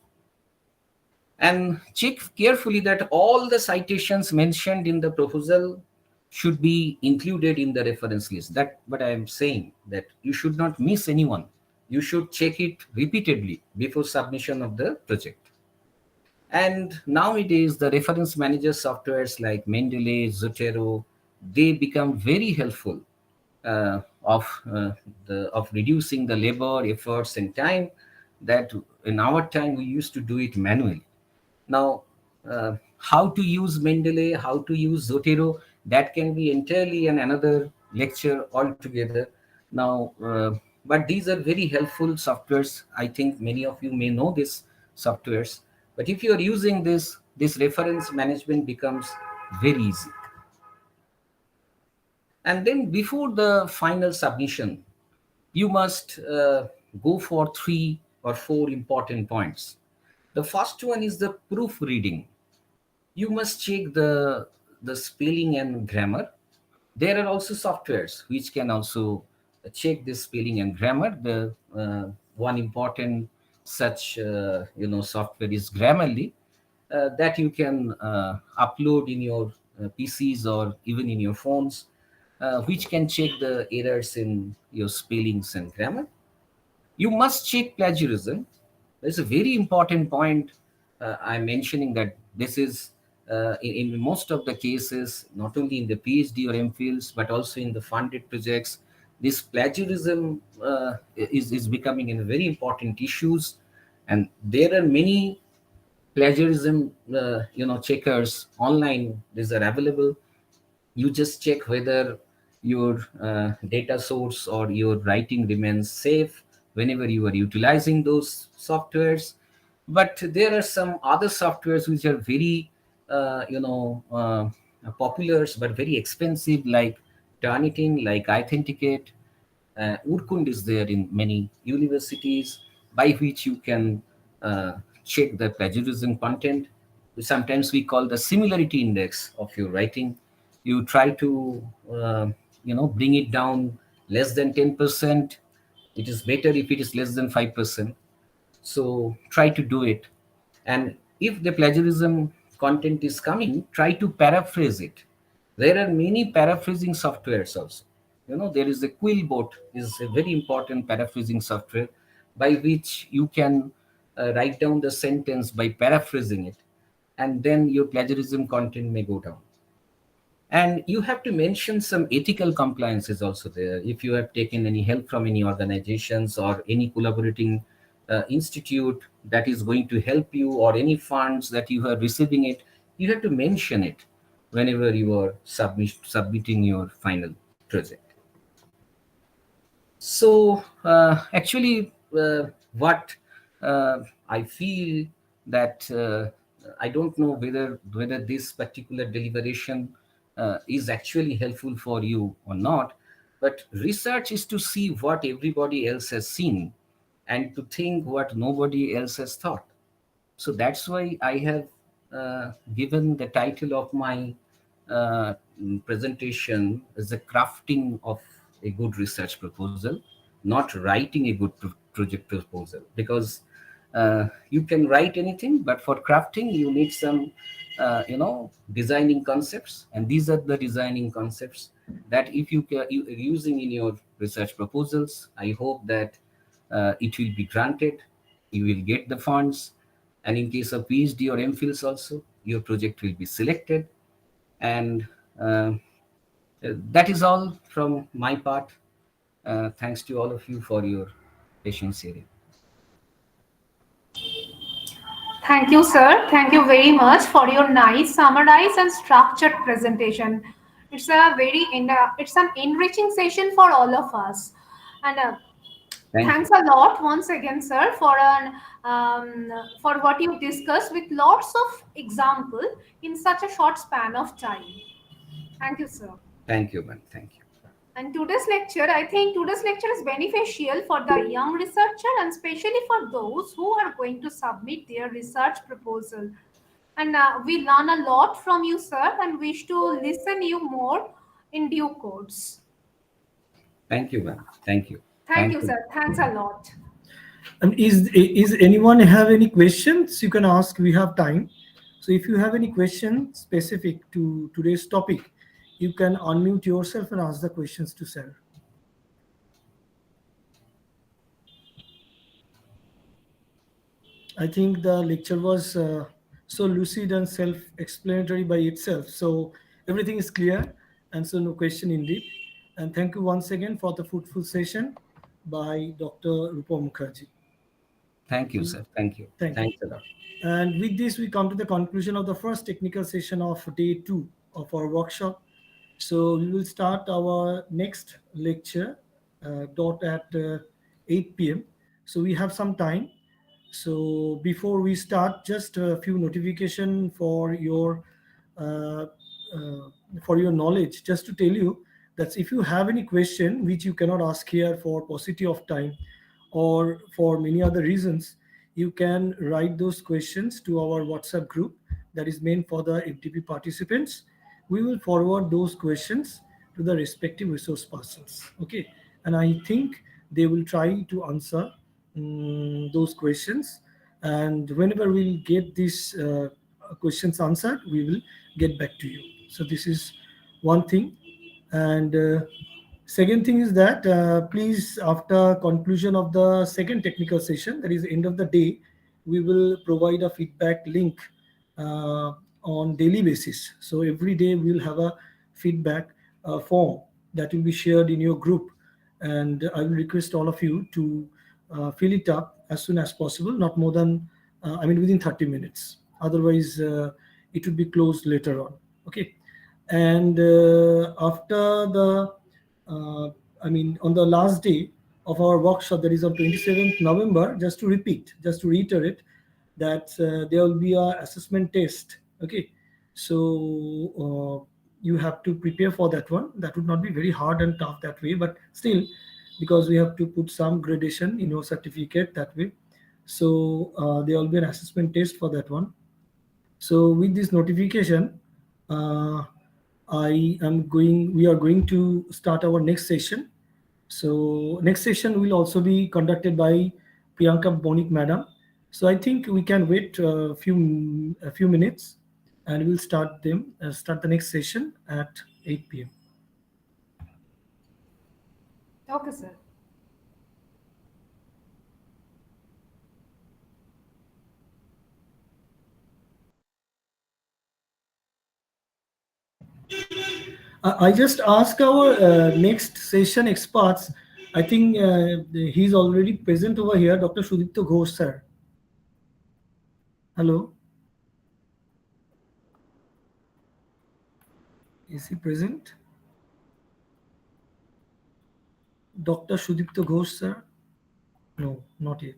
Speaker 3: And check carefully that all the citations mentioned in the proposal should be included in the reference list. That what I am saying, that you should not miss anyone. You should check it repeatedly before submission of the project. And nowadays, the reference manager softwares like Mendeley, Zotero, they become very helpful uh, of of reducing the labor, efforts, and time that in our time we used to do it manually. Now, how to use Mendeley, how to use Zotero, that can be entirely another lecture altogether. Now, but these are very helpful softwares. I think many of you may know these softwares. But if you are using this reference management becomes very easy. And then before the final submission, you must go for 3 or 4 important points. The first one is the proofreading. You must check the spelling and grammar. There are also softwares which can also check the spelling and grammar. The one important such software is Grammarly, that you can upload in your PCs or even in your phones, which can check the errors in your spellings and grammar. You must check plagiarism. There's a very important point. I'm mentioning that this is in most of the cases, not only in the PhD or MPhils, but also in the funded projects. This plagiarism is becoming a very important issues, and there are many plagiarism checkers online. These are available. You just check whether your data source or your writing remains safe whenever you are utilizing those softwares. But there are some other softwares which are very popular but very expensive, like Turnitin, like Authenticate. Urkund is there in many universities, by which you can check the plagiarism content. Sometimes we call the similarity index of your writing. You try to bring it down less than 10%. It is better if it is less than 5%. So try to do it. And if the plagiarism content is coming, try to paraphrase it. There are many paraphrasing softwares also. There is a Quillbot, is a very important paraphrasing software by which you can write down the sentence by paraphrasing it, and then your plagiarism content may go down. And you have to mention some ethical compliances also there. If you have taken any help from any organizations or any collaborating institute that is going to help you, or any funds that you are receiving it, you have to mention it whenever you are submitting your final project. So actually, what I feel that I don't know whether this particular deliberation is actually helpful for you or not. But research is to see what everybody else has seen and to think what nobody else has thought. So that's why I have given the title of my presentation as the crafting of a good research proposal, not writing a good project proposal. Because you can write anything, but for crafting you need some designing concepts, and these are the designing concepts that if you are using in your research proposals, I hope that it will be granted, you will get the funds, and in case of PhD or MPhils also, your project will be selected. And that is all from my part. Thanks to all of you for your patience here.
Speaker 2: Thank you, sir. Thank you very much for your nice, summarized, and structured presentation. It's an enriching session for all of us. And
Speaker 3: Thank
Speaker 2: thanks
Speaker 3: you.
Speaker 2: a lot once again, sir, for what you discussed with lots of example in such a short span of time. Thank you, sir.
Speaker 3: Thank you, man. Thank you.
Speaker 2: And I think today's lecture is beneficial for the young researcher and especially for those who are going to submit their research proposal. and we learn a lot from you, sir, and wish to listen you more in due course.
Speaker 3: Thank you, ma'am. Thank you.
Speaker 2: Thank
Speaker 3: Thank
Speaker 2: you,
Speaker 3: you.
Speaker 2: sir. Thanks a lot.
Speaker 1: And is anyone have any questions you can ask? We have time. So if you have any question specific to today's topic, you can unmute yourself and ask the questions to Sir. I think the lecture was so lucid and self-explanatory by itself. So everything is clear, and so no question indeed. And thank you once again for the fruitful session by Dr. Rupa Mukherjee.
Speaker 3: Thank you, sir. Thank you.
Speaker 1: Thank you.
Speaker 3: Thanks a lot.
Speaker 1: And with this, we come to the conclusion of the first technical session of day 2 of our workshop. So we will start our next lecture dot at 8 p.m. So we have some time. So before we start, just a few notification uh, for your knowledge. Just to tell you that if you have any question which you cannot ask here for paucity of time or for many other reasons, you can write those questions to our WhatsApp group that is meant for the FDP participants. We will forward those questions to the respective resource persons. Okay, and I think they will try to answer those questions. And whenever we'll get these questions answered, we will get back to you. So this is one thing. And second thing is that please, after conclusion of the second technical session, that is end of the day, we will provide a feedback link uh, on daily basis. So every day we'll have a feedback form that will be shared in your group, and I will request all of you to fill it up as soon as possible, not more than within 30 minutes. Otherwise, it will be closed later on. Okay, and after the on the last day of our workshop, that is on 27th November, just to reiterate that there will be a assessment test. Okay, so you have to prepare for that one. That would not be very hard and tough that way, but still, because we have to put some gradation in your certificate that way. So there will be an assessment test for that one. So with this notification, uh, we are going to start our next session. So next session will also be conducted by Priyanka Bonik Madam. So I think we can wait a few minutes, and we'll start the next session at 8 p.m.
Speaker 2: Okay, sir.
Speaker 1: I just ask our next session experts. I think he's already present over here, Dr. Sudipto Ghosh, sir. Hello, is he present? Dr. Sudipto Ghosh, sir? No, not yet.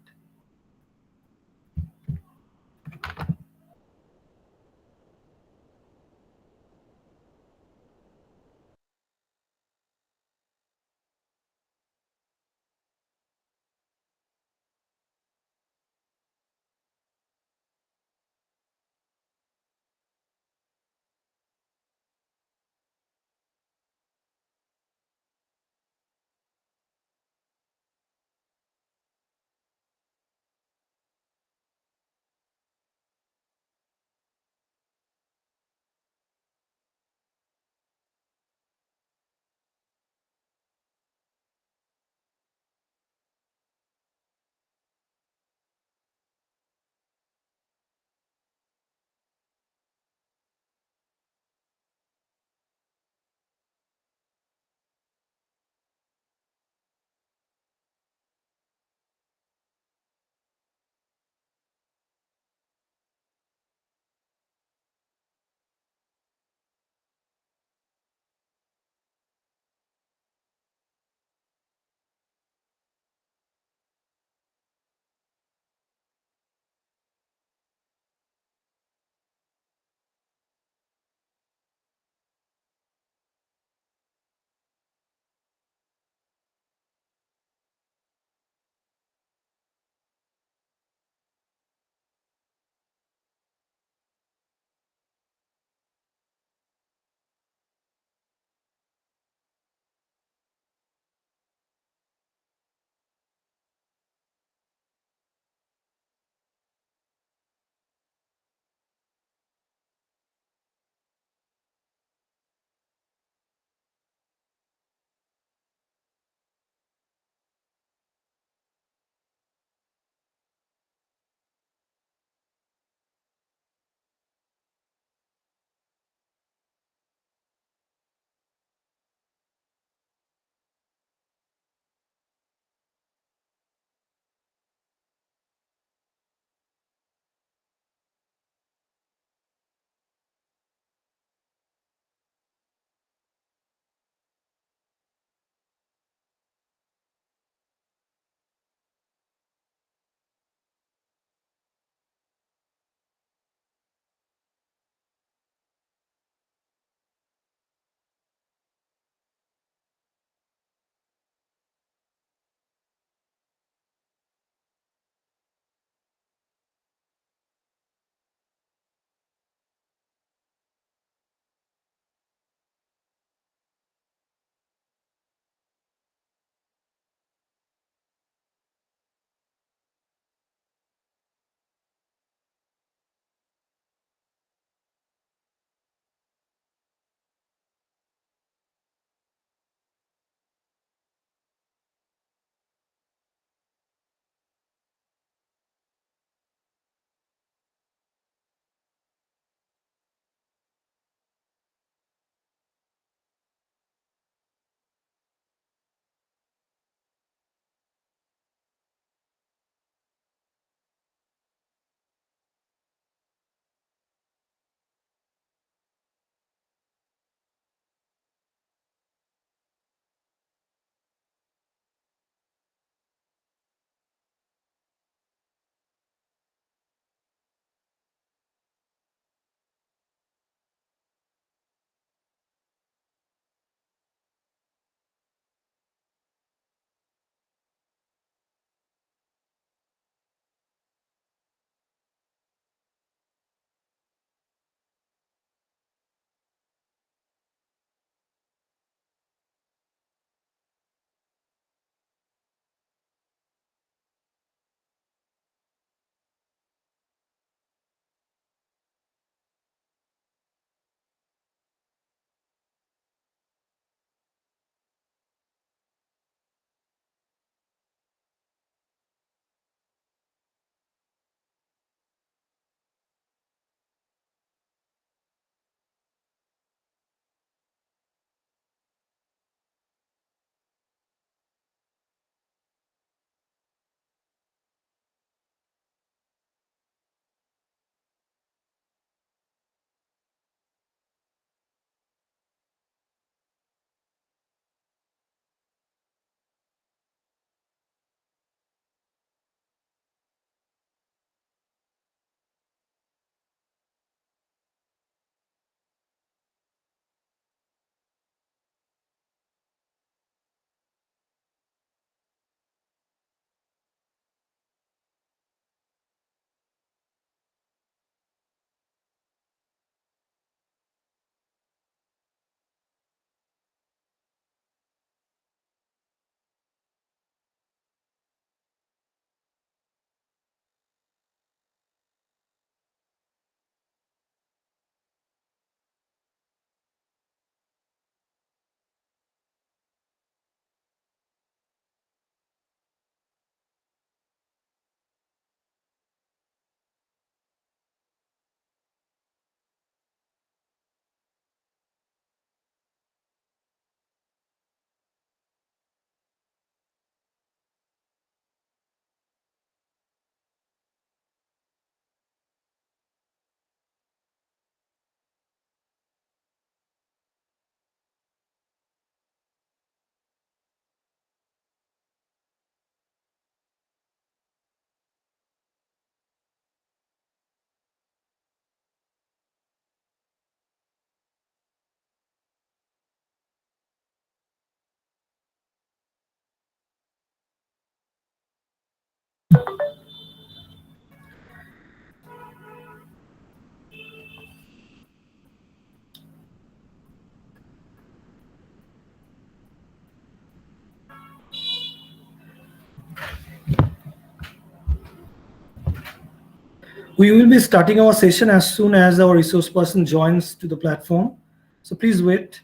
Speaker 1: We will be starting our session as soon as our resource person joins to the platform. So please wait.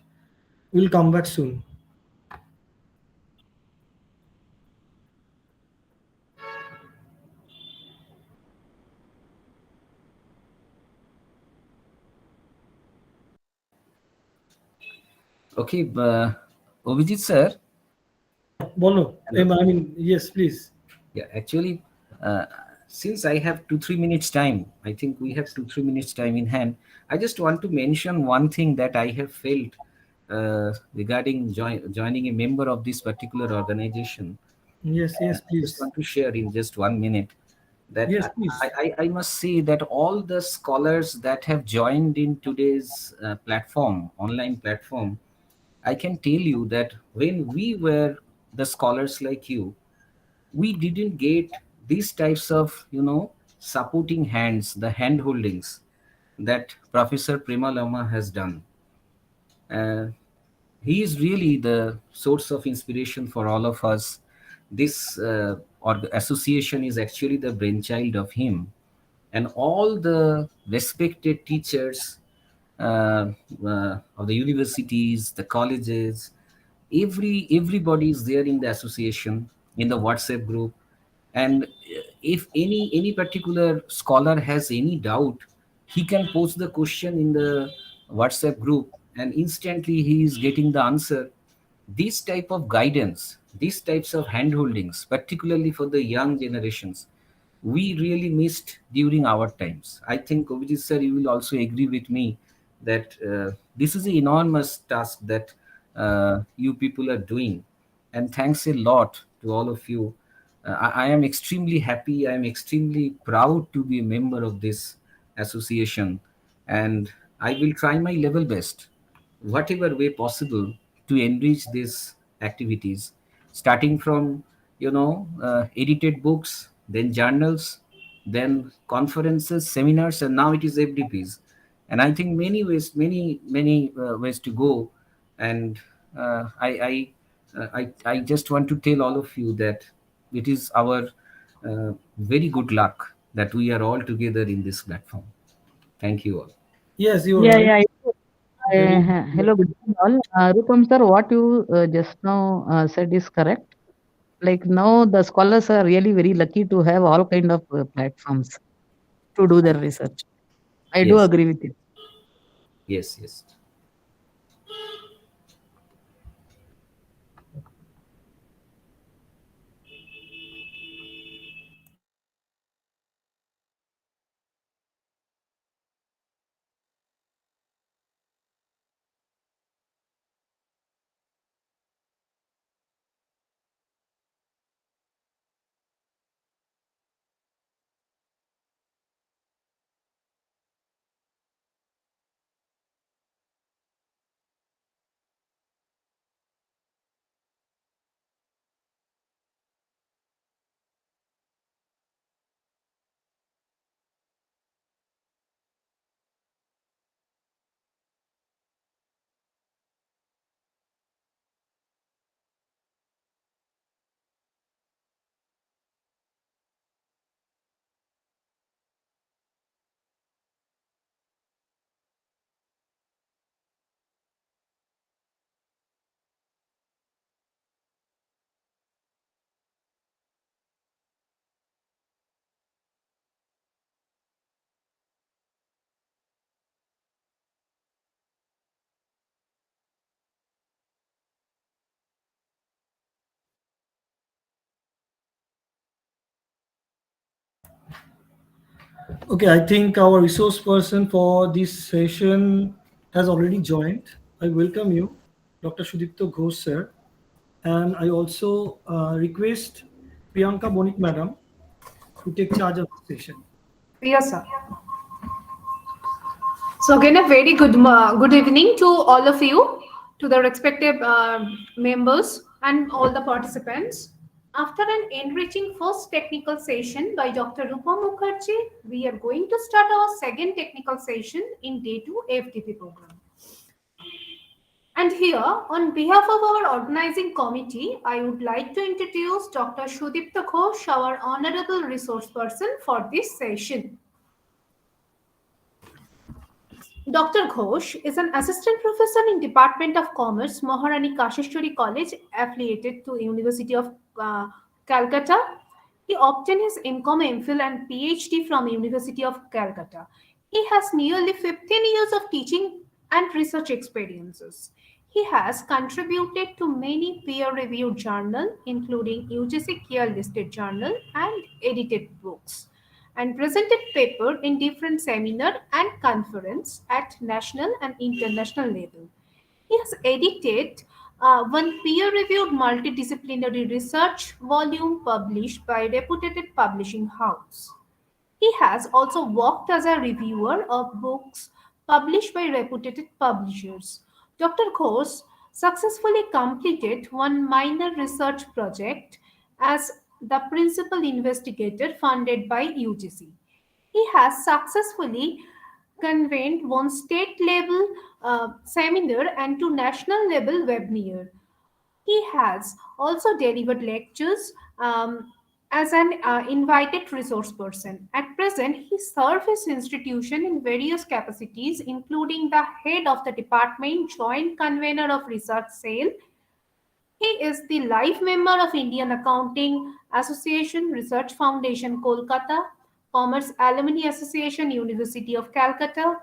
Speaker 1: We'll come back soon.
Speaker 3: Okay, Obijit sir.
Speaker 1: Bolo. I
Speaker 3: Hello.
Speaker 1: mean, yes, please.
Speaker 3: Yeah, actually, uh, since I have 2 3 minutes time, I think we have 2 3 minutes time in hand. I just want to mention one thing that I have felt regarding joining a member of this particular organization.
Speaker 1: Yes, yes,
Speaker 3: I just
Speaker 1: please.
Speaker 3: want to share in just 1 minute that
Speaker 1: Yes, please.
Speaker 3: I must say that all the scholars that have joined in today's platform, online platform, I can tell you that when we were the scholars like you, we didn't get these types of supporting hands, the hand holdings that Professor Prema Lama has done. uh, he is really the source of inspiration for all of us. This association is actually the brainchild of him, and all the respected teachers of the universities, the colleges, everybody is there in the association, in the WhatsApp group. And if any particular scholar has any doubt, he can post the question in the WhatsApp group, and instantly he is getting the answer. These type of guidance, these types of handholdings, particularly for the young generations, we really missed during our times. I think Obiji sir, you will also agree with me that this is an enormous task that you people are doing, and thanks a lot to all of you. I am extremely happy. I am extremely proud to be a member of this association, and I will try my level best, whatever way possible, to enrich these activities, starting from edited books, then journals, then conferences, seminars, and now it is FDPs. And I think many ways to go. And I just want to tell all of you that it is our very good luck that we are all together in this platform. Thank you all.
Speaker 1: Yes, you're
Speaker 4: Yeah,
Speaker 1: right.
Speaker 4: yeah.
Speaker 1: Very.
Speaker 4: Hello, good evening all. Rupam sir, what you just now said is correct. Like now, the scholars are really very lucky to have all kind of platforms to do their research. I do
Speaker 3: Yes,
Speaker 4: agree with you.
Speaker 3: yes, yes.
Speaker 1: Okay, I think our resource person for this session has already joined. I welcome you, Dr. Sudipto Ghosh, sir. And I also request Priyanka Bonik, madam, to take charge of the session.
Speaker 2: Yes, sir. So again, a very good evening to all of you, to the respective members and all the participants. After an enriching first technical session by Dr. Rupa Mukherjee, we are going to start our second technical session in day 2 FDP program. And here, on behalf of our organizing committee, I would like to introduce Dr. Sudipta Ghosh, our honorable resource person for this session. Dr. Ghosh is an assistant professor in Department of Commerce, Maharani Kashishwari College, affiliated to University of Calcutta. He obtained his MCom, MPhil, and PhD from University of Calcutta. He has nearly 15 years of teaching and research experiences. He has contributed to many peer-reviewed journals, including UGC Care listed journal and edited books, and presented paper in different seminar and conference at national and international level. He has edited one peer-reviewed multidisciplinary research volume published by reputed publishing house. He has also worked as a reviewer of books published by reputed publishers. Dr. Ghosh successfully completed one minor research project as the principal investigator funded by UGC. He has successfully convened one state level seminar and two national level webinar. He has also delivered lectures as an invited resource person. At present, he serves his institution in various capacities, including the head of the department, joint convener of research cell. He is the life member of Indian Accounting Association Research Foundation, Kolkata, Commerce Alumni Association, University of Calcutta,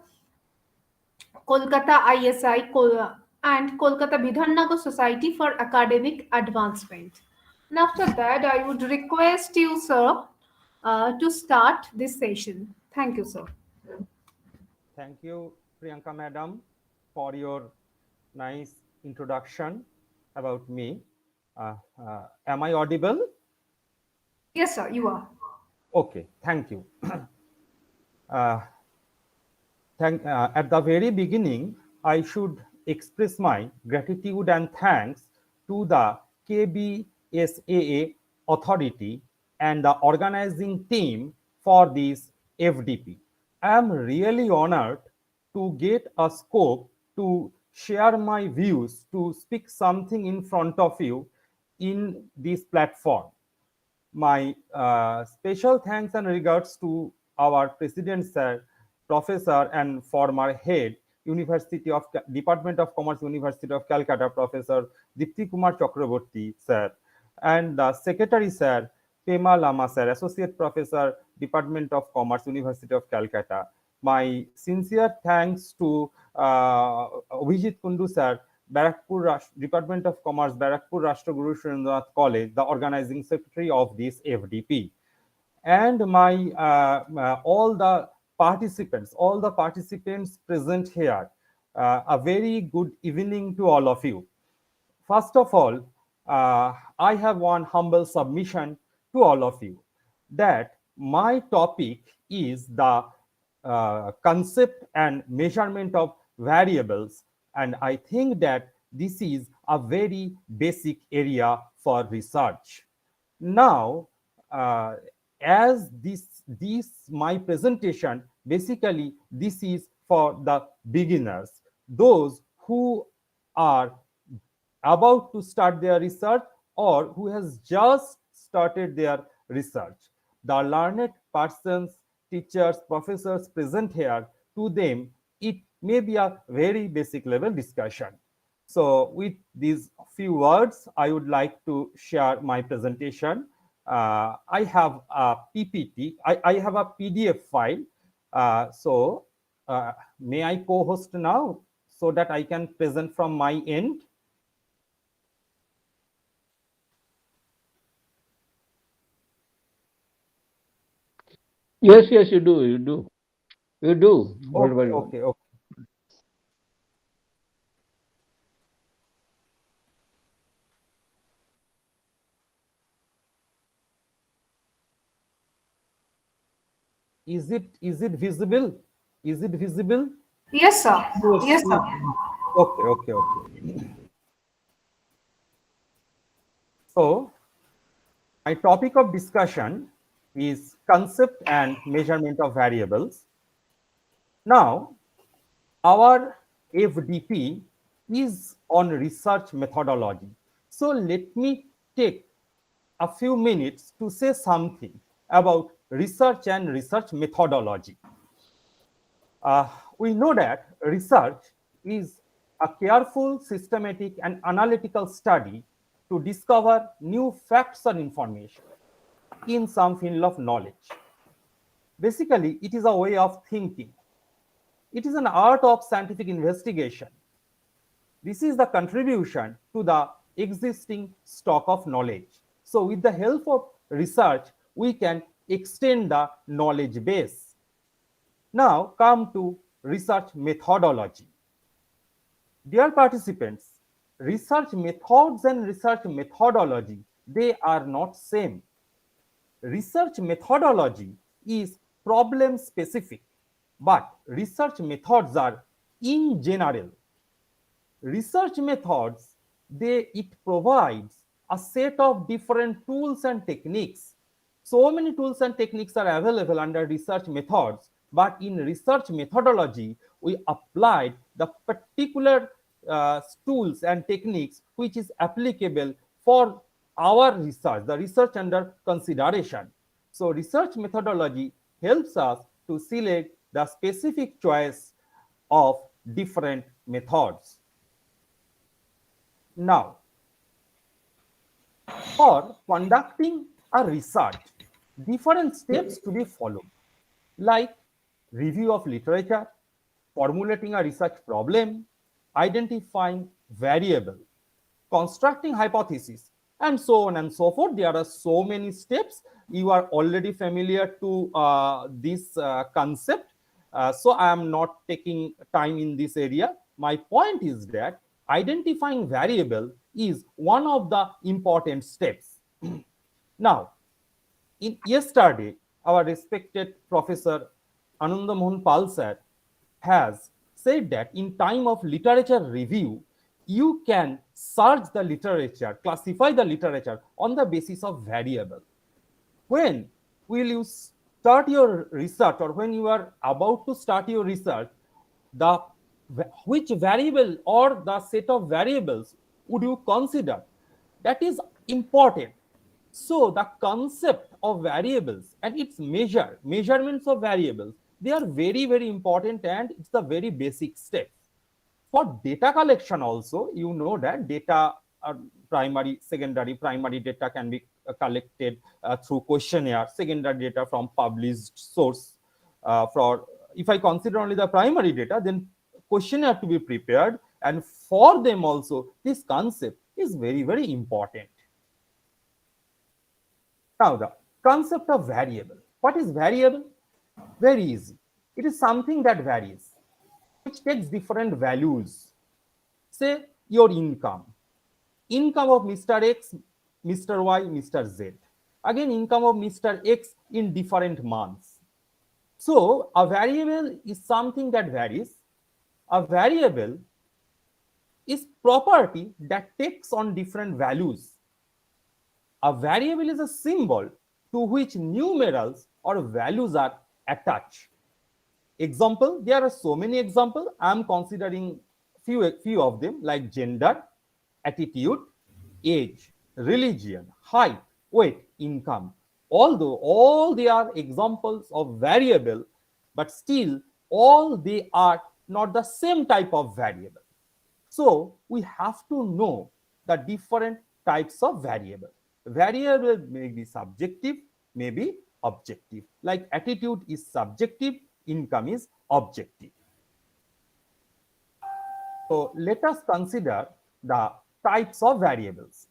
Speaker 2: Kolkata ISI, and Kolkata Bidhannagar Society for Academic Advancement. And after that, I would request you, sir, to start this session. Thank you, sir.
Speaker 5: Thank you, Priyanka madam, for your nice introduction about me. Am I audible?
Speaker 2: Yes, sir, you are.
Speaker 5: Okay, thank you. uh, at the very beginning, I should express my gratitude and thanks to the KBSAA authority and the organizing team for this FDP. I am really honored to get a scope to share my views, to speak something in front of you in this platform. My special thanks and regards to our President, Sir, Professor and former head, Department of Commerce, University of Calcutta, Professor Dipti Kumar Chakraborty, Sir, and the Secretary, Sir, Pema Lama, Sir, Associate Professor, Department of Commerce, University of Calcutta. My sincere thanks to Vijit Kundu, Sir, Department of Commerce, Barakpur Rashtraguru Surendranath College, the organizing secretary of this FDP, and my all the participants present here. A very good evening to all of you. First of all, I have one humble submission to all of you that my topic is the concept and measurement of variables, and I think that this is a very basic area for research. Now, as this my presentation, basically this is for the beginners, those who are about to start their research or who has just started their research. The learned persons, teachers, professors present here, to them it may be a very basic level discussion. So with these few words, I would like to share my presentation. I have a PPT, I have a PDF file. May I co-host now so that I can present from my end?
Speaker 6: Yes, yes, you do. You do. You do. Whatever you want.
Speaker 5: Okay, okay. Is it visible? Is it visible?
Speaker 2: Yes, sir. Yes, sir.
Speaker 5: Okay. So my topic of discussion is concept and measurement of variables. Now, our FDP is on research methodology. So let me take a few minutes to say something about research and research methodology. We know that research is a careful, systematic, and analytical study to discover new facts or information in some field of knowledge. Basically, it is a way of thinking. It is an art of scientific investigation. This is the contribution to the existing stock of knowledge. So, with the help of research, we can extend the knowledge base. Now, come to research methodology. Dear participants, research methods and research methodology, they are not same. Research methodology is problem specific, but research methods are in general. Research methods, it provides a set of different tools and techniques. So many tools and techniques are available under research methods, but in research methodology, we applied the particular tools and techniques which is applicable for our research, the research under consideration. So research methodology helps us to select the specific choice of different methods. Now, for conducting a research, different steps to be followed, like review of literature, formulating a research problem, identifying variable, constructing hypothesis, and so on and so forth. There are so many steps. You are already familiar to this concept. So I am not taking time in this area. My point is that identifying variable is one of the important steps. Now, yesterday, our respected Professor Ananda Mohan Pal sir has said that in time of literature review, you can search the literature, classify the literature on the basis of variable. When will you start your research, or when you are about to start your research, which variable or the set of variables would you consider? That is important. So the concept of variables and its measurements of variables, they are very, very important, and it's the very basic step. For data collection also, you know that data are primary, secondary. Primary data can be collected through questionnaire, secondary data from published source. For if I consider only the primary data, then questionnaire to be prepared, and for them also this concept is very, very important. Now, the concept of variable. What is variable? Very easy. It is something that varies, which takes different values. Say your income. Income of Mr. X, Mr. Y, Mr. Z. Again, income of Mr. X in different months. So, a variable is something that varies. A variable is property that takes on different values. A variable is a symbol to which numerals or values are attached. Example, there are so many examples. I am considering few of them, like gender, attitude, age, religion, height, weight, income. Although all they are examples of variable, but still all they are not the same type of variable. So we have to know the different types of variable. Variable may be subjective, may be objective. Like attitude is subjective, income is objective. So let us consider the types of variables.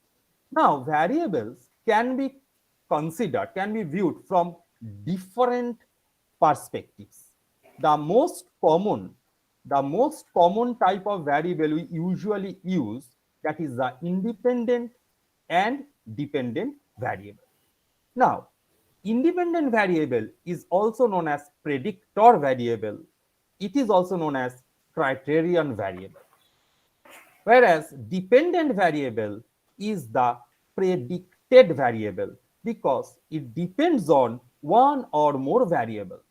Speaker 5: Now, variables can be considered, can be viewed from different perspectives. The most common type of variable we usually use, that is the independent and dependent variable. Now, independent variable is also known as predictor variable. It is also known as criterion variable. Whereas dependent variable is the predicted variable because it depends on one or more variables.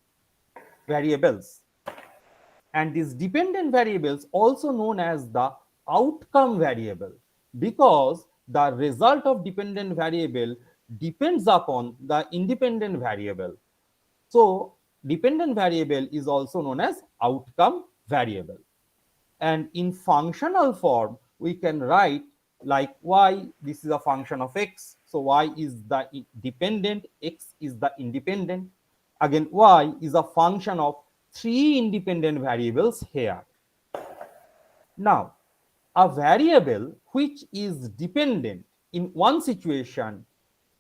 Speaker 5: And these dependent variables also known as the outcome variable because the result of dependent variable depends upon the independent variable. So dependent variable is also known as outcome variable. And in functional form, we can write like y, this is a function of x, so y is the dependent, x is the independent. Again, y is a function of three independent variables here. Now, a variable which is dependent in one situation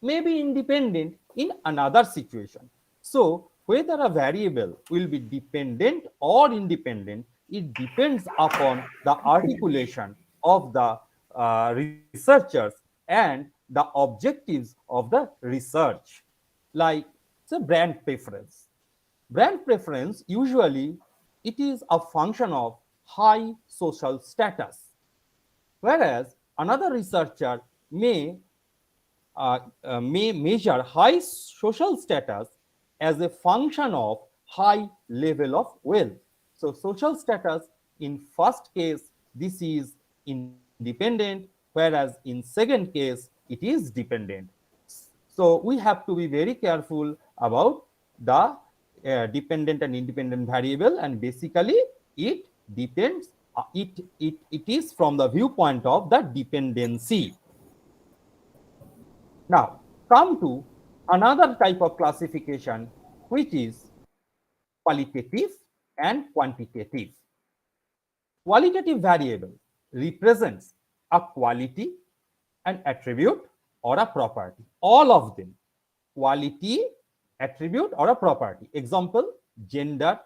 Speaker 5: may be independent in another situation. So, whether a variable will be dependent or independent, it depends upon the articulation of the researchers and the objectives of the research. Like, say, brand preference. Brand preference usually it is a function of high social status, whereas another researcher may measure high social status as a function of high level of wealth. So social status in first case this is independent, whereas in second case it is dependent. So we have to be very careful about the dependent and independent variable, and basically it depends. It is from the viewpoint of the dependency. Now, come to another type of classification, which is qualitative and quantitative. Qualitative variable represents a quality, an attribute, or a property. All of them, quality, attribute, or a property. Example, gender,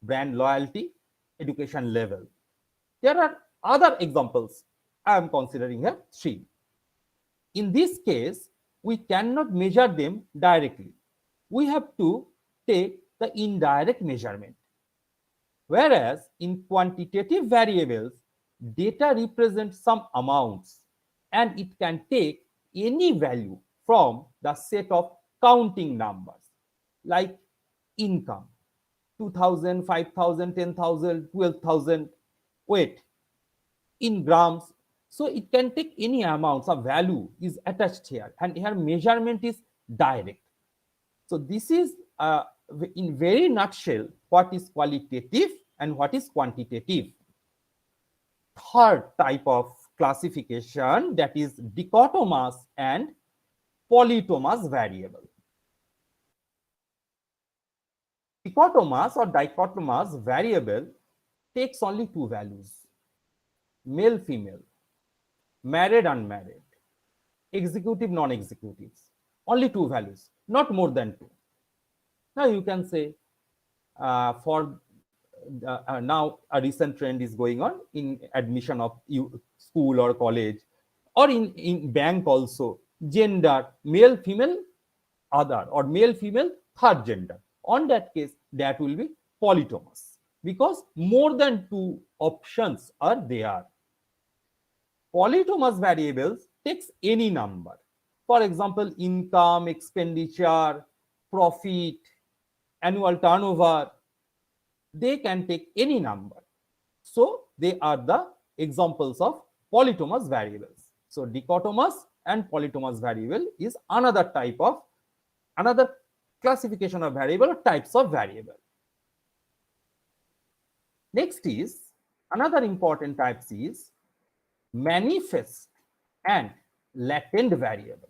Speaker 5: brand loyalty, education level. There are other examples. I am considering here 3. In this case, we cannot measure them directly. We have to take the indirect measurement. Whereas in quantitative variables, data represents some amounts and it can take any value from the set of counting numbers like income, 2000, 5000, 10,000, 12,000, weight in grams. So it can take any amounts of value is attached here, and here measurement is direct. So this is in very nutshell what is qualitative and what is quantitative. Third type of classification, that is dichotomous and polytomous variable. Dichotomous or dichotomous variable takes only 2 values, male, female, married, unmarried, executive, non-executives. Only 2 values, not more than 2. Now you can say now a recent trend is going on in admission of school or college, or in bank also, gender, male, female, other, or male, female, third gender. On that case, that will be polytomous because more than 2 options are there. Polytomous variables takes any number. For example, income, expenditure, profit, annual turnover, they can take any number. So they are the examples of polytomous variables. So dichotomous and polytomous variable is another classification of variable or types of variable. Next is another important types is manifest and latent variable.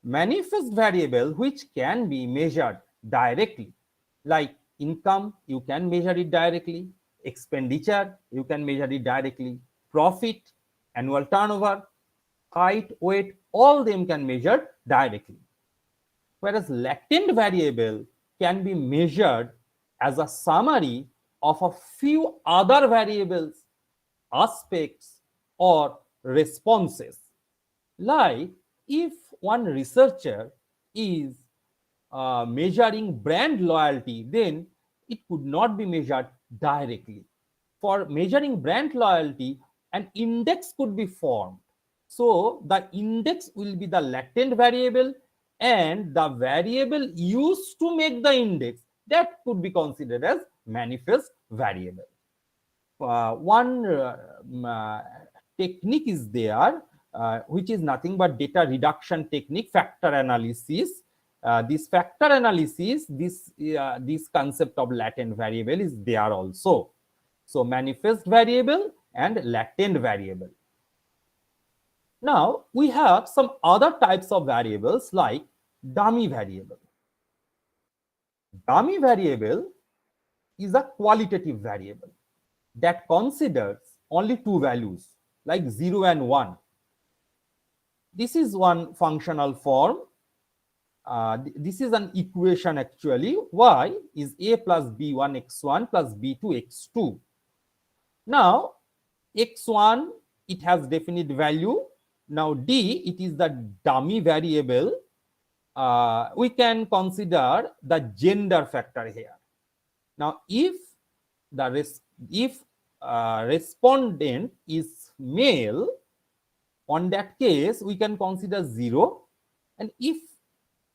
Speaker 5: Manifest variable which can be measured directly, like income, you can measure it directly, expenditure, you can measure it directly, profit, annual turnover, height, weight, all them can measure directly. Whereas latent variable can be measured as a summary of a few other variables, aspects, or responses. Like if one researcher is measuring brand loyalty, then it could not be measured directly. For measuring brand loyalty, an index could be formed. So the index will be the latent variable, and the variable used to make the index, that could be considered as manifest variable. One technique is there, which is nothing but data reduction technique, factor analysis. This factor analysis, this concept of latent variable is there also. So manifest variable and latent variable. Now we have some other types of variables like dummy variable. Dummy variable is a qualitative variable that considers only two values like 0 and 1. This is one functional form. This is an equation actually. Y is a plus b1 x1 plus b2 x2. Now x1, it has definite value. Now d, it is the dummy variable. We can consider the gender factor here. Now if respondent is male, on that case we can consider 0, and if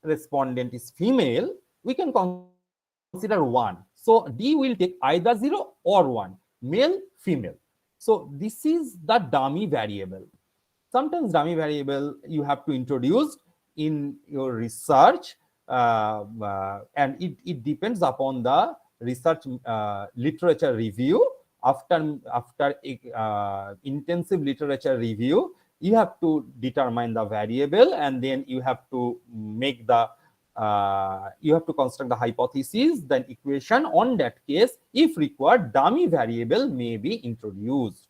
Speaker 5: respondent is female, we can consider 1. So D will take either 0 or 1, male, female. So this is the dummy variable. Sometimes dummy variable you have to introduce in your research, and it depends upon the research literature review. After intensive literature review, you have to determine the variable, and then you have to make the you have to construct the hypothesis, then equation. On that case, if required, dummy variable may be introduced.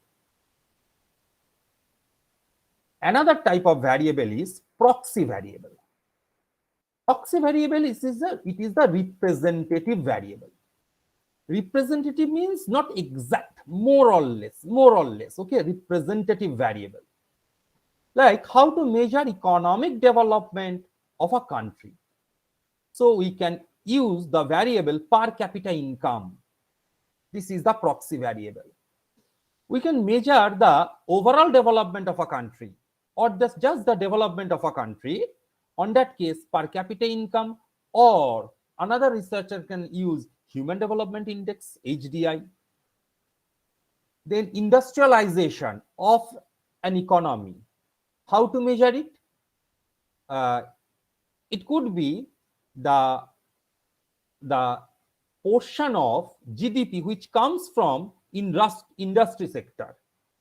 Speaker 5: Another type of variable is proxy variable. Proxy variable is the representative variable. Representative means not exact, more or less. Okay, representative variable. Like how to measure economic development of a country. So we can use the variable per capita income. This is the proxy variable. We can measure the overall development of a country, or just the development of a country. On that case, per capita income, or another researcher can use Human Development Index, HDI. Then industrialization of an economy. How to measure it? It could be the portion of GDP which comes from industry sector.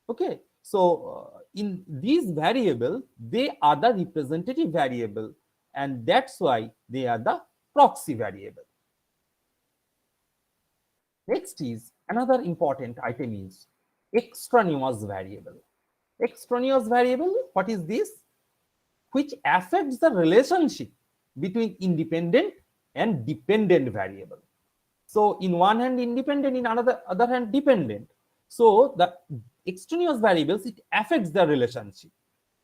Speaker 5: Okay, so in these variables, they are the representative variable, and that's why they are the proxy variable. Next is another important item is extraneous variable. Extraneous variable, what is this? Which affects the relationship between independent and dependent variable. So in one hand independent, in other hand dependent. So the extraneous variables, it affects the relationship,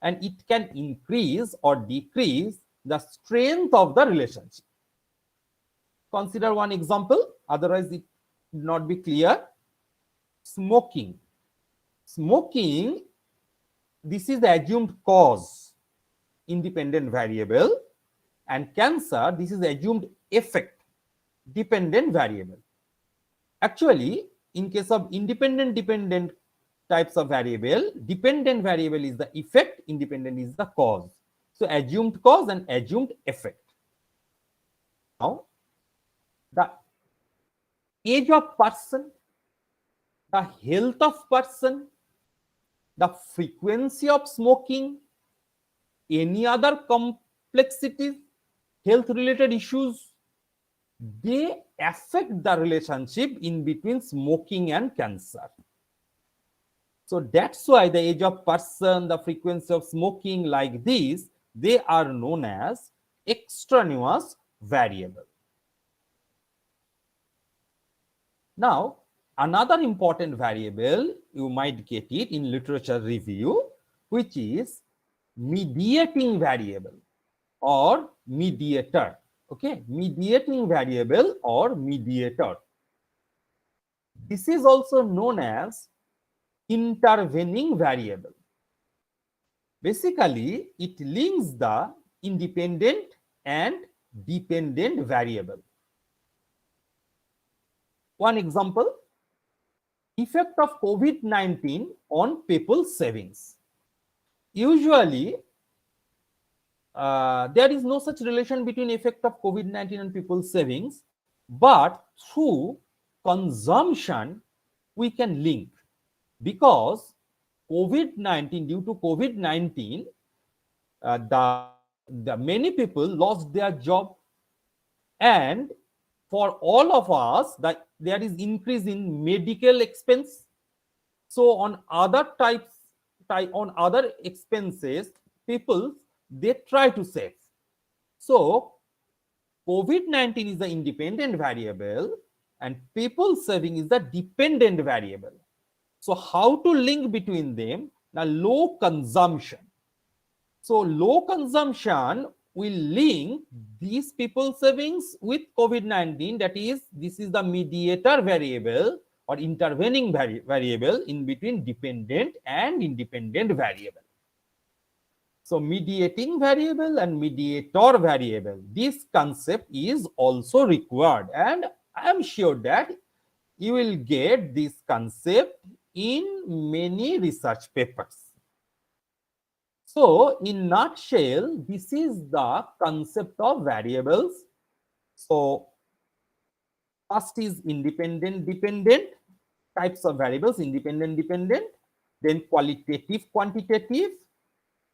Speaker 5: and it can increase or decrease the strength of the relationship. Consider one example, otherwise it would not be clear. Smoking. Smoking, this is the assumed cause, independent variable, and cancer, this is the assumed effect, dependent variable. Actually, in case of independent dependent types of variable, dependent variable is the effect, independent is the cause. So assumed cause and assumed effect. Now, the age of person, the health of person, the frequency of smoking, any other complexities, health related issues, they affect the relationship in between smoking and cancer. So that's why the age of person, the frequency of smoking, like these, they are known as extraneous variable. Now, another important variable, you might get it in literature review, which is mediating variable or mediator. Okay, mediating variable or mediator. This is also known as intervening variable. Basically, it links the independent and dependent variable. One example, effect of COVID-19 on people's savings. Usually, there is no such relation between effect of COVID-19 and people's savings, but through consumption, we can link, because COVID-19, due to COVID-19, the many people lost their job, and for all of us that there is increase in medical expense. So on other on other expenses, people, they try to save. So COVID-19 is the independent variable and people saving is the dependent variable. So how to link between them? Now, low consumption. So low consumption will link these people savings with COVID-19. That is, this is the mediator variable or intervening variable in between dependent and independent variable. So mediating variable and mediator variable, this concept is also required, and I am sure that you will get this concept in many research papers. So in nutshell, this is the concept of variables. So first is independent, dependent, types of variables, independent, dependent, then qualitative, quantitative,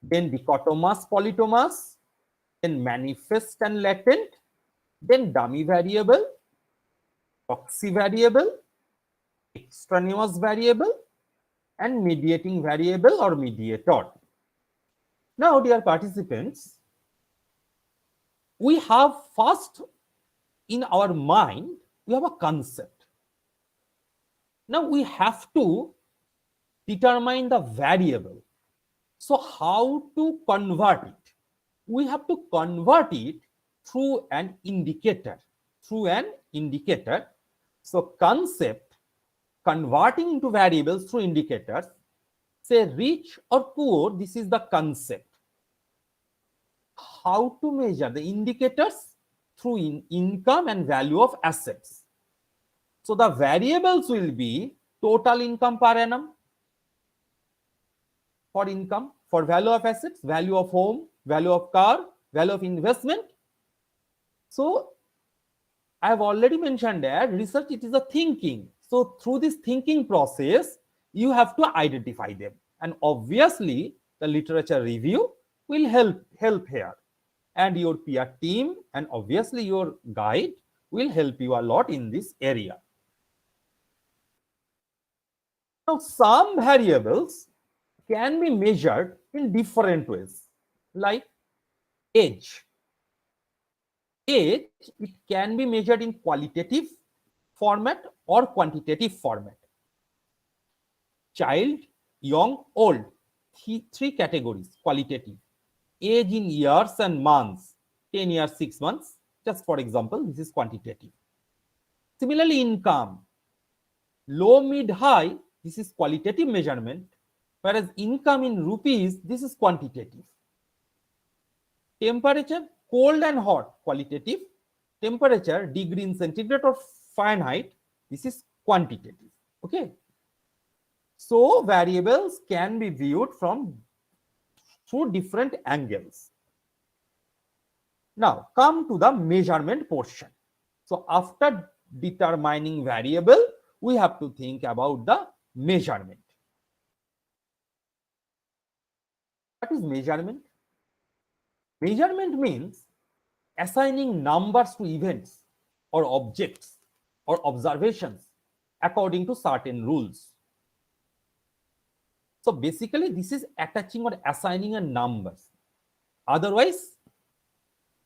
Speaker 5: then dichotomous, polytomous, then manifest and latent, then dummy variable, proxy variable, extraneous variable, and mediating variable or mediator. Now, dear participants, we have first in our mind, we have a concept. Now, we have to determine the variable. So, how to convert it? We have to convert it through an indicator. So, concept converting into variables through indicators, say rich or poor, this is the concept. How to measure the indicators? Through income and value of assets. So the variables will be total income per annum for income, for value of assets, value of home, value of car, value of investment. So I have already mentioned that research, it is a thinking. So through this thinking process, you have to identify them. And obviously, the literature review will help here. And your peer team and obviously your guide will help you a lot in this area. Now, some variables can be measured in different ways, like age. Age, it can be measured in qualitative format or quantitative format. Child, young, old, three categories, qualitative. Age in years and months, 10 years, 6 months, just for example, this is quantitative. Similarly, income, low, mid, high, this is qualitative measurement, whereas income in rupees, this is quantitative. Temperature, cold and hot, qualitative. Temperature, degree in centigrade or Fahrenheit, this is quantitative. Okay. So variables can be viewed through different angles. Now come to the measurement portion. So after determining variable, we have to think about the measurement. What is measurement? Measurement means assigning numbers to events or objects or observations according to certain rules. So basically, this is attaching or assigning a numbers. Otherwise,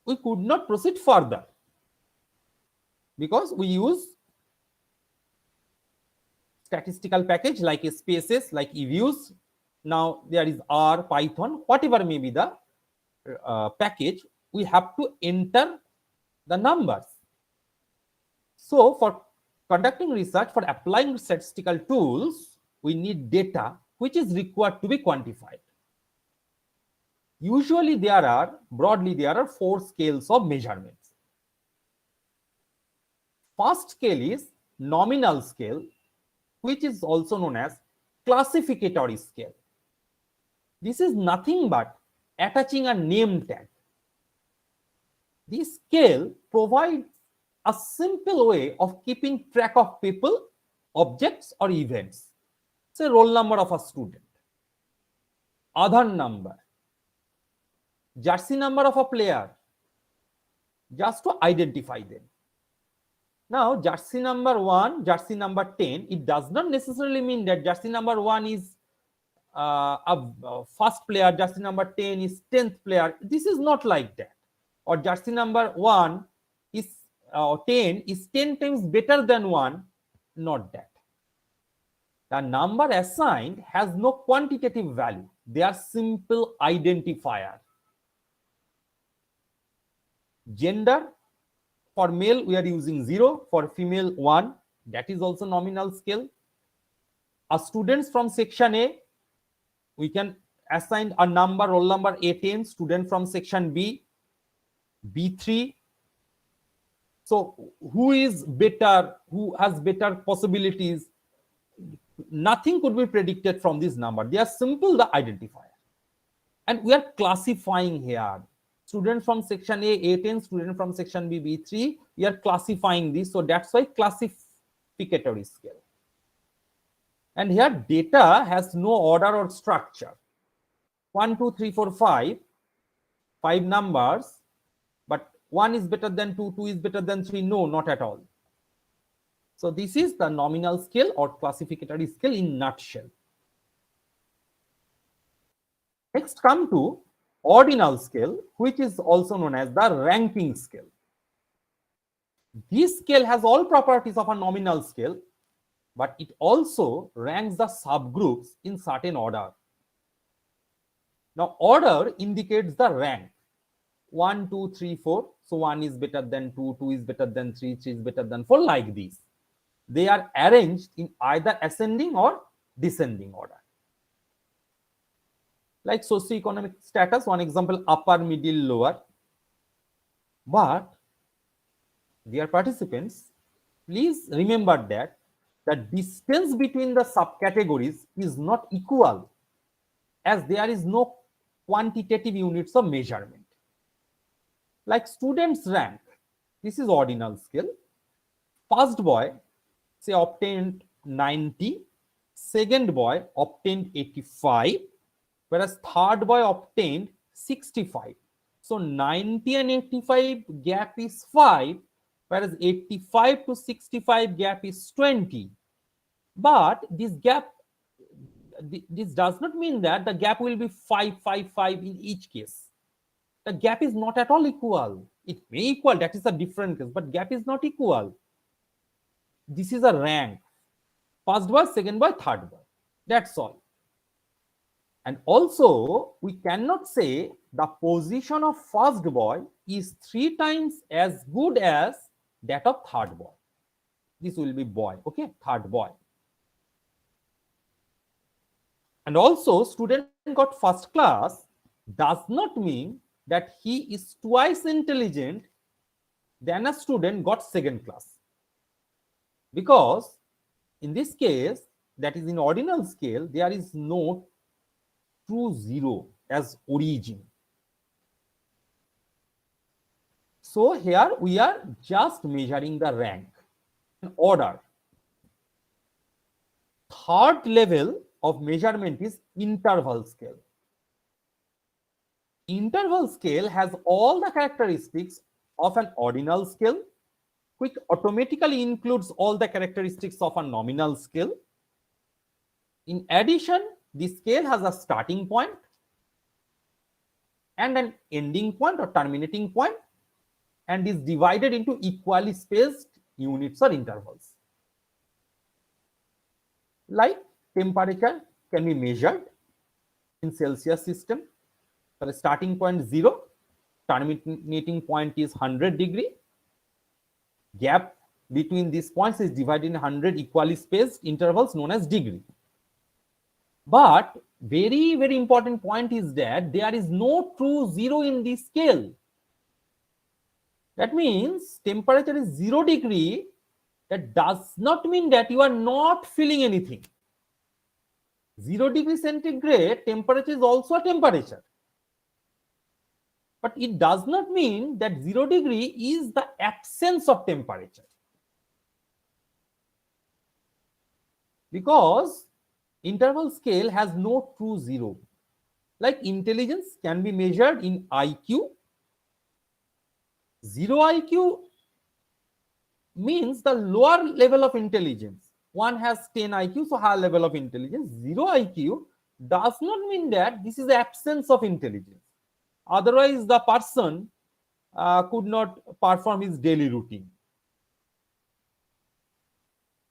Speaker 5: we could not proceed further because we use statistical package like spaces, like EViews. Now there is R, Python, whatever may be the package, we have to enter the numbers. So for conducting research, for applying statistical tools, we need data which is required to be quantified. Usually broadly there are 4 scales of measurements. First scale is nominal scale, which is also known as classificatory scale. This is nothing but attaching a name tag. This scale provides a simple way of keeping track of people objects or events. Say roll number of a student, Aadhaar number, jersey number of a player, just to identify them. Now, jersey number 1, jersey number 10, it does not necessarily mean that jersey number 1 is a first player, jersey number 10 is 10th player. This is not like that. Or jersey number 1 is 10 is 10 times better than 1, not that. The number assigned has no quantitative value. They are simple identifier. Gender, for male we are using 0, for female 1, that is also nominal scale. A students from section A, we can assign a number, roll number A10, student from section B, B3. So who is better, who has better possibilities? Nothing could be predicted from this number. They are simple, the identifier. And we are classifying here. Student from section A, A10, student from section B, B3. We are classifying this. So that's why classificatory scale. And here data has no order or structure. 1, 2, 3, 4, 5. 5 numbers. But 1 is better than 2, 2 is better than 3. No, not at all. So this is the nominal scale or classificatory scale in nutshell. Next come to ordinal scale, which is also known as the ranking scale. This scale has all properties of a nominal scale, but it also ranks the subgroups in certain order. Now, order indicates the rank. 1, 2, 3, 4. So 1 is better than 2, 2 is better than 3, 3 is better than 4, like this. They are arranged in either ascending or descending order. Like socioeconomic status, one example, upper, middle, lower. But, dear participants, please remember that the distance between the subcategories is not equal, as there is no quantitative units of measurement. Like students' rank, this is ordinal scale. First boy, say, obtained 90, second boy obtained 85, whereas third boy obtained 65. So 90 and 85 gap is 5, whereas 85 to 65 gap is 20. But this gap, this does not mean that the gap will be 5, 5, 5 in each case. The gap is not at all equal. It may equal, that is a different case, but gap is not equal. This is a rank. First boy, second boy, third boy. That's all. And also, we cannot say the position of first boy is 3 times as good as that of third boy. This will be boy, okay, third boy. And also, student got first class does not mean that he is twice intelligent than a student got second class. Because in this case, that is in ordinal scale, there is no true zero as origin. So here we are just measuring the rank and order. Third level of measurement is interval scale. Interval scale has all the characteristics of an ordinal scale, which automatically includes all the characteristics of a nominal scale. In addition, the scale has a starting point and an ending point or terminating point, and is divided into equally spaced units or intervals. Like temperature can be measured in Celsius system. For a starting point 0, terminating point is 100 degree. Gap between these points is divided in 100 equally spaced intervals known as degree. But very, very important point is that there is no true zero in this scale. That means temperature is 0 degree. That does not mean that you are not feeling anything. 0 degree centigrade temperature is also a temperature. But it does not mean that 0 degree is the absence of temperature. because interval scale has no true zero. Like intelligence can be measured in IQ. Zero IQ means the lower level of intelligence. One has 10 IQ, so higher level of intelligence. Zero IQ does not mean that this is the absence of intelligence. Otherwise, the person could not perform his daily routine.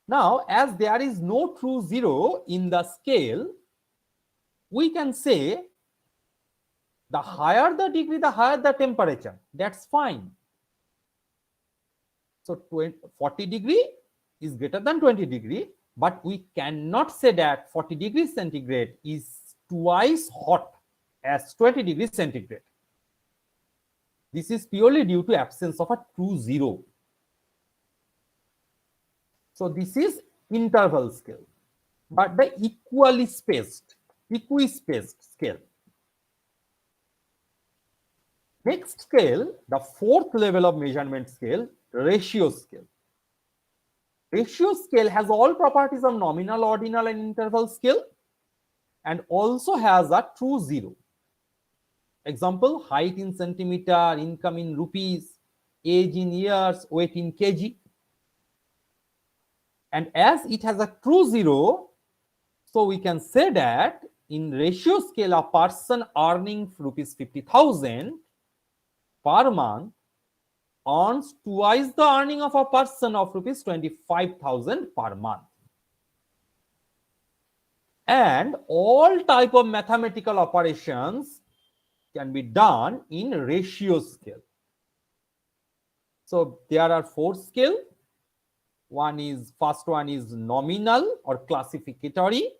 Speaker 5: Now, as there is no true zero in the scale, we can say the higher the degree, the higher the temperature. That's fine. So 40 degree is greater than 20 degree, but we cannot say that 40 degrees centigrade is twice hot as 20 degrees centigrade. This is purely due to absence of a true zero. So this is interval scale, but the equispaced scale. Next scale, the fourth level of measurement scale, ratio scale. Ratio scale has all properties of nominal, ordinal, and interval scale, and also has a true zero. Example, height in centimeter, income in rupees, age in years, weight in kg. And as it has a true zero, so we can say that in ratio scale, a person earning rupees 50,000 per month earns twice the earning of a person of rupees 25,000 per month. And all type of mathematical operations can be done in ratio scale. So there are four scale. First one is nominal or classificatory.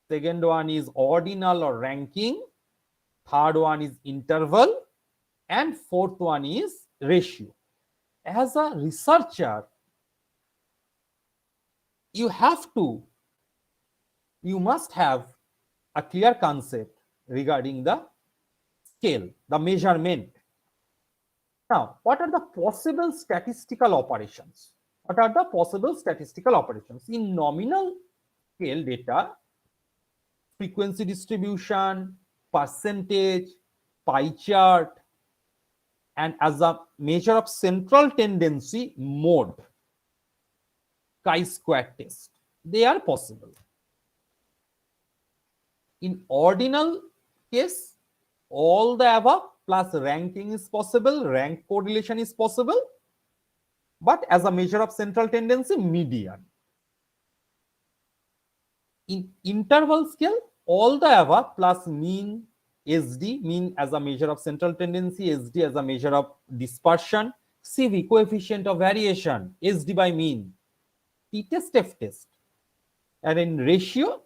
Speaker 5: Second one is ordinal or ranking. Third one is interval. And fourth one is ratio. As a researcher, you must have a clear concept regarding the scale, the measurement. Now, what are the possible statistical operations? What are the possible statistical operations? In nominal scale data, frequency distribution, percentage, pie chart, and as a measure of central tendency, mode, chi-square test. They are possible. In ordinal case, all the above plus ranking is possible, rank correlation is possible, but as a measure of central tendency, median. In interval scale, all the above plus mean, SD, mean as a measure of central tendency, SD as a measure of dispersion, CV, coefficient of variation, SD by mean, t-test, f-test. And in ratio,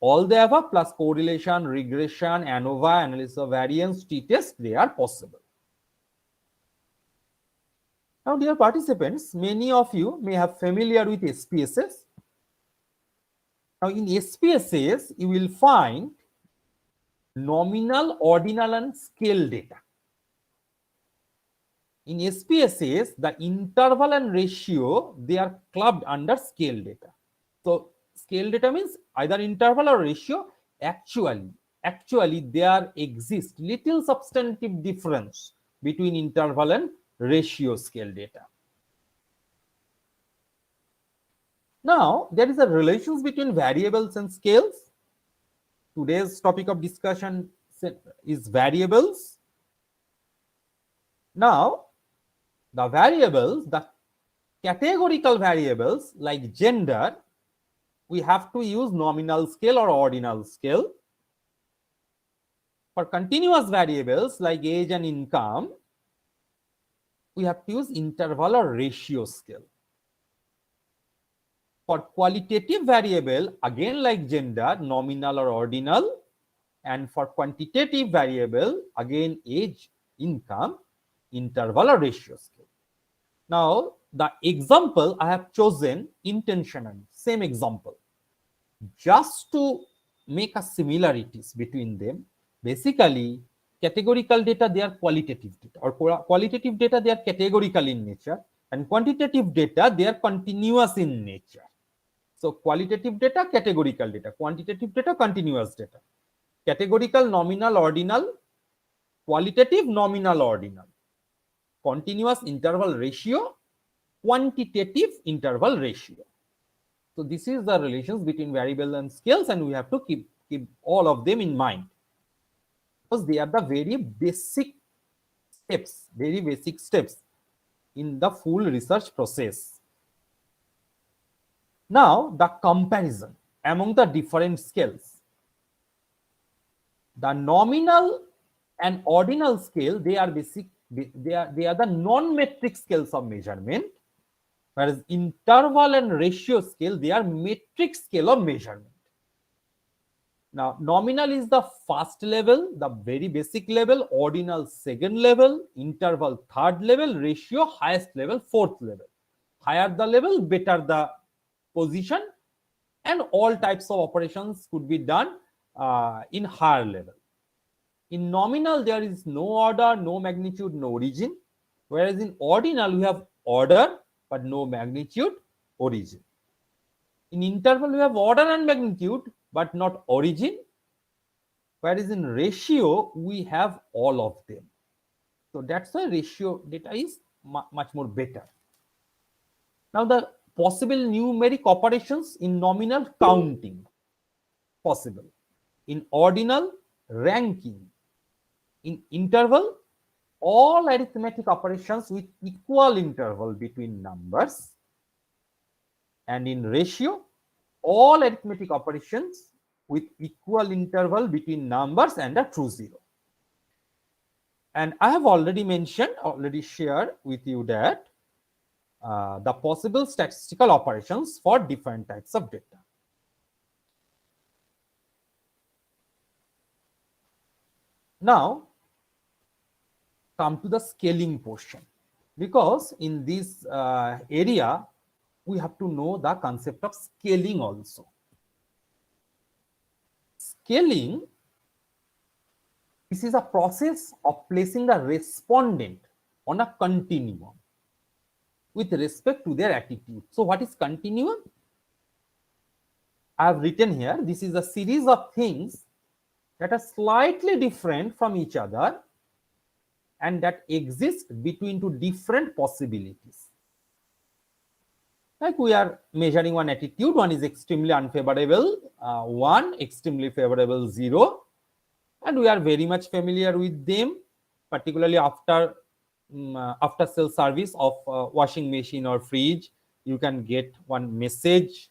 Speaker 5: all the above plus correlation, regression, ANOVA, analysis of variance, t-test, they are possible. Now, dear participants, many of you may have familiar with SPSS. Now, in SPSS, you will find nominal, ordinal, and scale data. In SPSS, the interval and ratio, they are clubbed under scale data. So, scale data means either interval or ratio. Actually, there exists little substantive difference between interval and ratio scale data. Now, there is a relation between variables and scales. Today's topic of discussion is variables. Now, the variables, the categorical variables like gender, we have to use nominal scale or ordinal scale. For continuous variables like age and income, we have to use interval or ratio scale. For qualitative variable, again like gender, nominal or ordinal. And for quantitative variable, again age, income, interval or ratio scale. Now, the example I have chosen intentionally, same example, just to make a similarities between them. Basically, categorical data, they are qualitative data, or qualitative data, they are categorical in nature, and quantitative data, they are continuous in nature. So qualitative data, categorical data, quantitative data, continuous data. Categorical, nominal, ordinal, qualitative, nominal, ordinal, continuous, interval, ratio, quantitative, interval, ratio. So this is the relations between variable and scales, and we have to keep all of them in mind, because they are the very basic steps in the full research process. Now the comparison among the different scales. The nominal and ordinal scale, they are the non-metric scales of measurement, whereas interval and ratio scale, they are metric scale of measurement. Now nominal is the first level, the very basic level, ordinal second level, interval third level, ratio highest level, fourth level. Higher the level, better the position, and all types of operations could be done in higher level. In nominal, there is no order, no magnitude, no origin, whereas in ordinal, we have order but no magnitude, origin. In interval, we have order and magnitude but not origin, whereas in ratio, we have all of them. So that's why ratio data is much more better. Now the possible numeric operations: in nominal, counting, possible; in ordinal, ranking; in interval, all arithmetic operations with equal interval between numbers; and in ratio, all arithmetic operations with equal interval between numbers and a true zero. And I have already shared with you that the possible statistical operations for different types of data. Now come to the scaling portion, because in this area we have to know the concept of scaling also. Scaling, this is a process of placing the respondent on a continuum with respect to their attitude. So what is continuum? I have written here, this is a series of things that are slightly different from each other and that exist between two different possibilities. Like we are measuring one attitude, one is extremely unfavorable, one extremely favorable, 0, and we are very much familiar with them, particularly after sale service of washing machine or fridge. You can get one message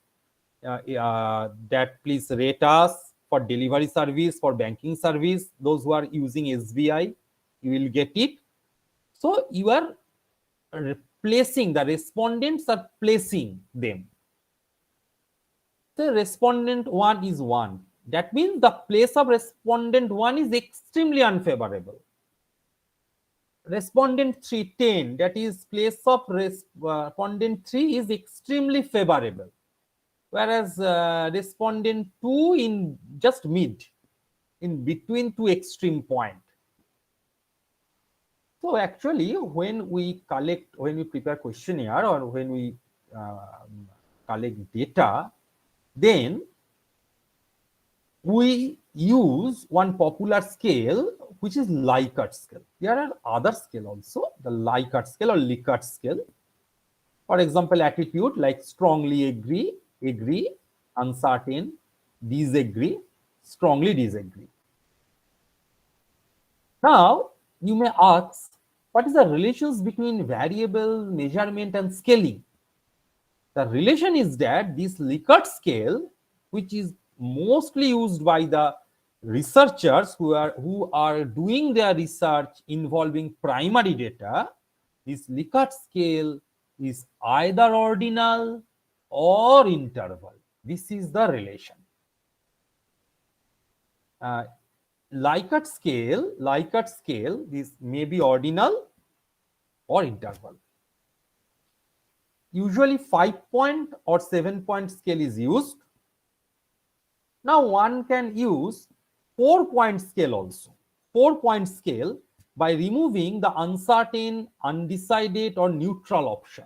Speaker 5: that please rate us for delivery service, for banking service. Those who are using SBI, you will get it. So you are replacing, the respondents are placing them. The respondent 1 is 1. That means the place of respondent 1 is extremely unfavorable. Respondent 3, 10, that is place of respondent 3 is extremely favorable, whereas respondent 2 in just mid, in between two extreme point. So actually when we prepare questionnaire or when we collect data, then we use one popular scale which is Likert scale. There are other scale also, the Likert scale or Likert scale. For example, attitude like strongly agree, uncertain, disagree, strongly disagree. Now you may ask, what is the relations between variable, measurement and scaling? The relation is that this Likert scale, which is mostly used by the researchers who are doing their research involving primary data, this Likert scale is either ordinal or interval. This is the relation. Likert scale, this may be ordinal or interval. Usually 5-point or 7-point scale is used. Now one can use 4-point scale also. 4-point scale by removing the uncertain, undecided or neutral option.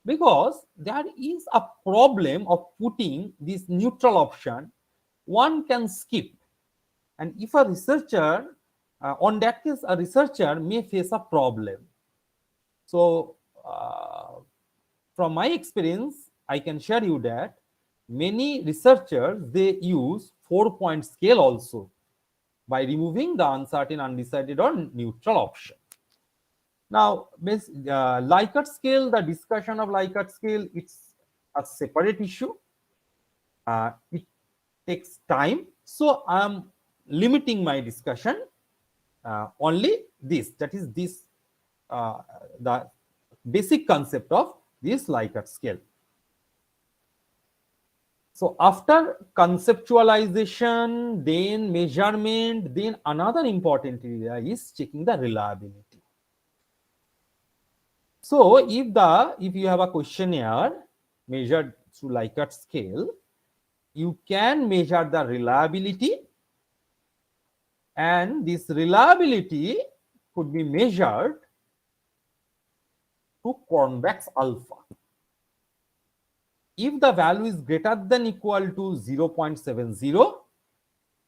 Speaker 5: because there is a problem of putting this neutral option. One can skip, and if a researcher, on that case, a researcher may face a problem. So, from my experience, I can share you that many researchers, they use 4-point scale also by removing the uncertain, undecided, or neutral option. Now, Likert scale, the discussion of Likert scale, it's a separate issue. It takes time, so I am limiting my discussion only this. That is this the basic concept of this Likert scale. So after conceptualization, then measurement, then another important area is checking the reliability. So if you have a questionnaire measured through Likert scale, you can measure the reliability, and this reliability could be measured to convex alpha. If the value is greater than equal to 0.70,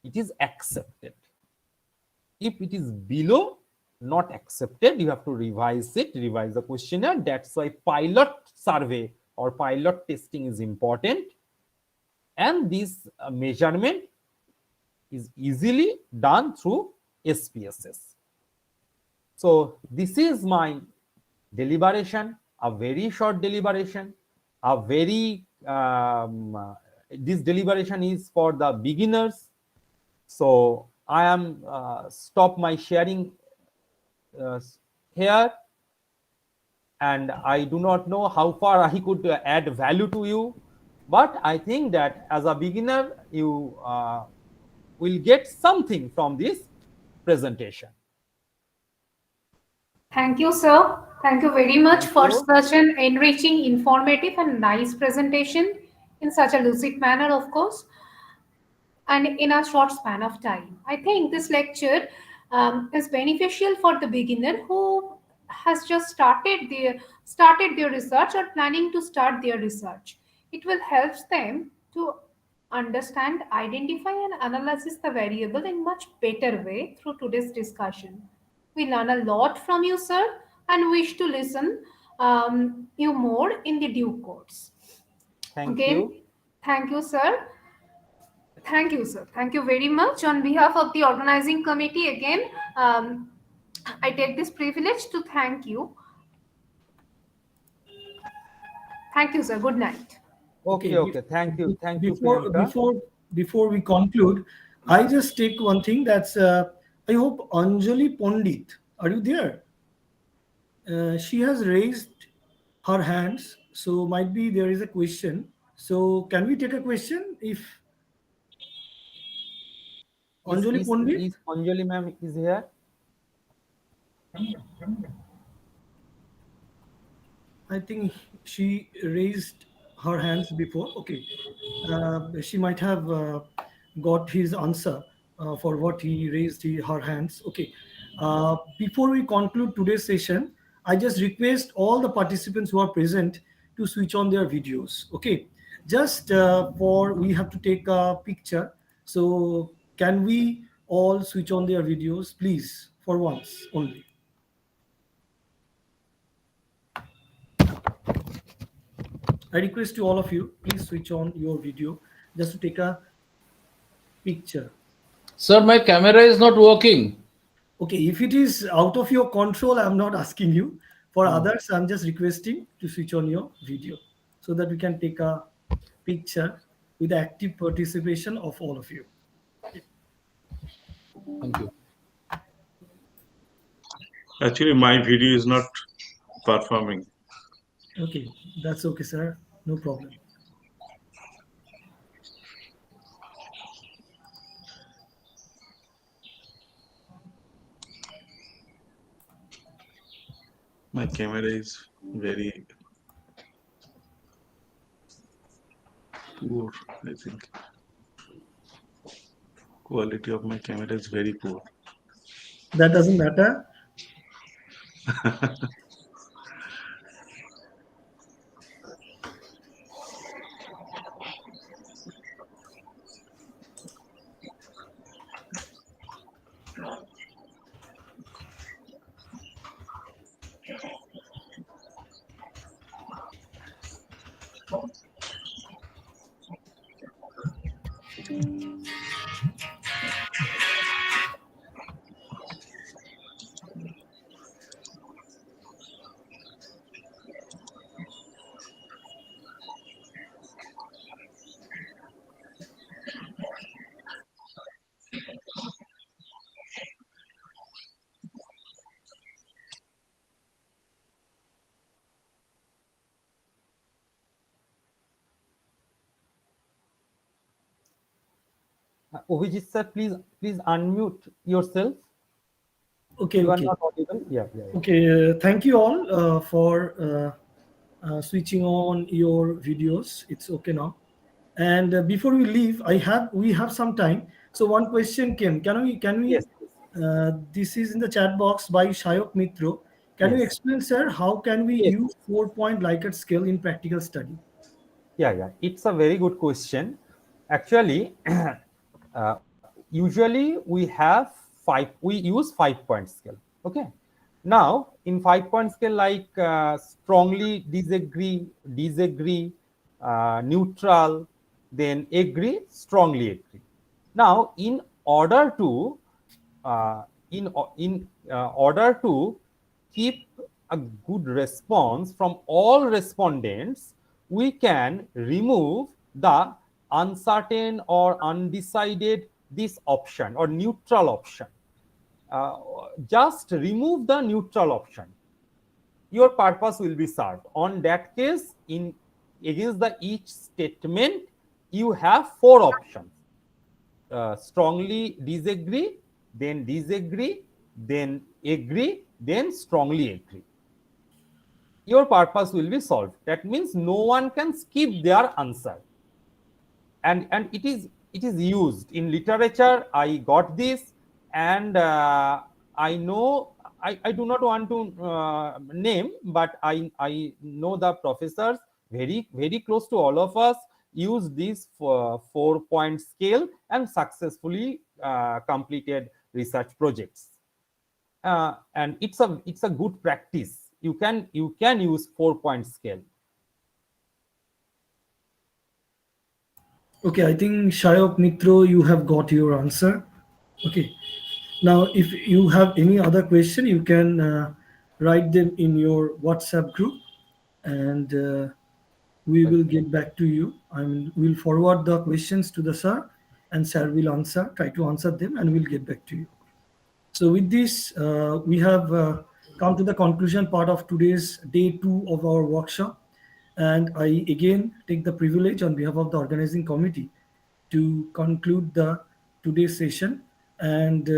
Speaker 5: it is accepted. If it is below, not accepted, you have to revise the questionnaire. That's why pilot survey or pilot testing is important. And this measurement is easily done through SPSS. So this is my deliberation, a very short deliberation, a very this deliberation is for the beginners. So I am stop my sharing here, and I do not know how far I could add value to you, but I think that as a beginner you will get something from this presentation.
Speaker 2: Thank you, sir. Thank you very much
Speaker 5: Thank
Speaker 2: for
Speaker 5: you.
Speaker 2: such an enriching, informative, and nice presentation in such a lucid manner, of course, and in a short span of time. I think this lecture is beneficial for the beginner who has just started their research or planning to start their research. It will help them to understand, identify, and analyze the variable in much better way through today's discussion. We learn a lot from you, sir, and wish to listen you more in the due course.
Speaker 5: Thank
Speaker 2: Again,
Speaker 5: you.
Speaker 2: thank you, sir. Thank you, sir. Thank you very much. On behalf of the organizing committee, again, I take this privilege to thank you. Thank you, sir. Good night.
Speaker 5: Okay,
Speaker 1: Okay,
Speaker 5: okay. Thank you,
Speaker 1: before
Speaker 5: Priyanka.
Speaker 1: before before we conclude, I just take one thing. That's I hope Anjali Pandit, are you there? She has raised her hands, so might be there is a question. So can we take a question if Anjali Pandit?
Speaker 5: Is Anjali ma'am is here?
Speaker 1: I think she raised her hands before. Okay, she might have got his answer for what he raised her hands. Okay, before we conclude today's session, I just request all the participants who are present to switch on their videos. Okay, just for we have to take a picture. So can we all switch on their videos, please, for once only? I request to all of you, please switch on your video just to take a picture.
Speaker 6: Sir, my camera is not working.
Speaker 1: Okay, if it is out of your control, I'm not asking you. For others, I'm just requesting to switch on your video so that we can take a picture with active participation of all of you.
Speaker 6: Thank you.
Speaker 7: Actually, my video is not performing.
Speaker 1: Okay, that's okay, sir. No problem.
Speaker 7: My camera is very poor, I think. Quality of my camera is very poor.
Speaker 1: That doesn't matter.
Speaker 5: Ovijit sir, please unmute yourself.
Speaker 1: Okay,
Speaker 5: You are
Speaker 1: okay.
Speaker 5: not audible. Yeah, yeah, yeah.
Speaker 1: Okay, thank you all for switching on your videos. It's okay now. And before we leave, we have some time. So one question came. Can we?
Speaker 5: Yes, yes,
Speaker 1: This is in the chat box by Shayok Mitro. Can you
Speaker 5: yes,
Speaker 1: explain, sir, how can we
Speaker 5: yes.
Speaker 1: use 4-point Likert scale in practical study?
Speaker 5: Yeah, yeah. It's a very good question. Actually, usually we use 5-point scale. Okay. Now, in 5-point scale, like strongly disagree, neutral, then agree, strongly agree. Now, uh, in order to keep a good response from all respondents, we can remove the uncertain or undecided this option or neutral option. Uh, just remove the neutral option. Your purpose will be served. On that case, in against the each statement, you have 4 options. Strongly disagree, then agree, then strongly agree. Your purpose will be solved. That means no one can skip their answer. And it is used in literature. I got this, and I know I do not want to name, but I know the professors very close to all of us use this 4-point scale and successfully completed research projects. And it's a good practice. You can use 4-point scale.
Speaker 1: Okay, I think Shayok Mitro, you have got your answer. Okay. Now, if you have any other question, you can write them in your WhatsApp group, and we will
Speaker 5: Okay.
Speaker 1: get back to you. I mean, we'll forward the questions to the sir, and sir will try to answer them, and we'll get back to you. So, with this, we have come to the conclusion part of today's day 2 of our workshop. And I again take the privilege on behalf of the organizing committee to conclude the today's session. And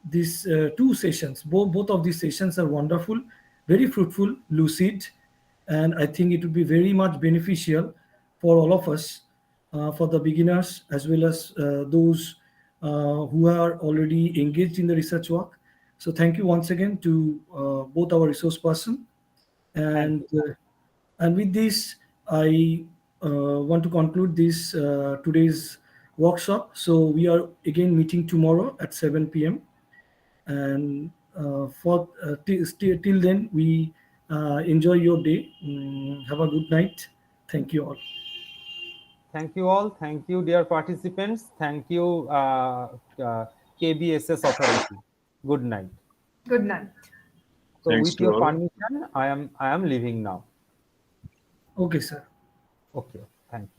Speaker 1: these 2 sessions, both of these sessions are wonderful, very fruitful, lucid, and I think it would be very much beneficial for all of us, for the beginners as well as those who are already engaged in the research work. So thank you once again to both our resource person,
Speaker 5: Thank
Speaker 1: and
Speaker 5: you.
Speaker 1: with this I want to conclude this today's workshop. So we are again meeting tomorrow at 7 p.m. And till then, we enjoy your day. Have a good night. Thank you all.
Speaker 5: Thank you all. Thank you, dear participants. Thank you, KBSS authority. Good night.
Speaker 2: Good night.
Speaker 5: So,
Speaker 7: Thanks
Speaker 5: with
Speaker 7: to
Speaker 5: your
Speaker 7: all.
Speaker 5: permission, I am leaving now.
Speaker 1: Okay, sir.
Speaker 5: Okay. Thank you.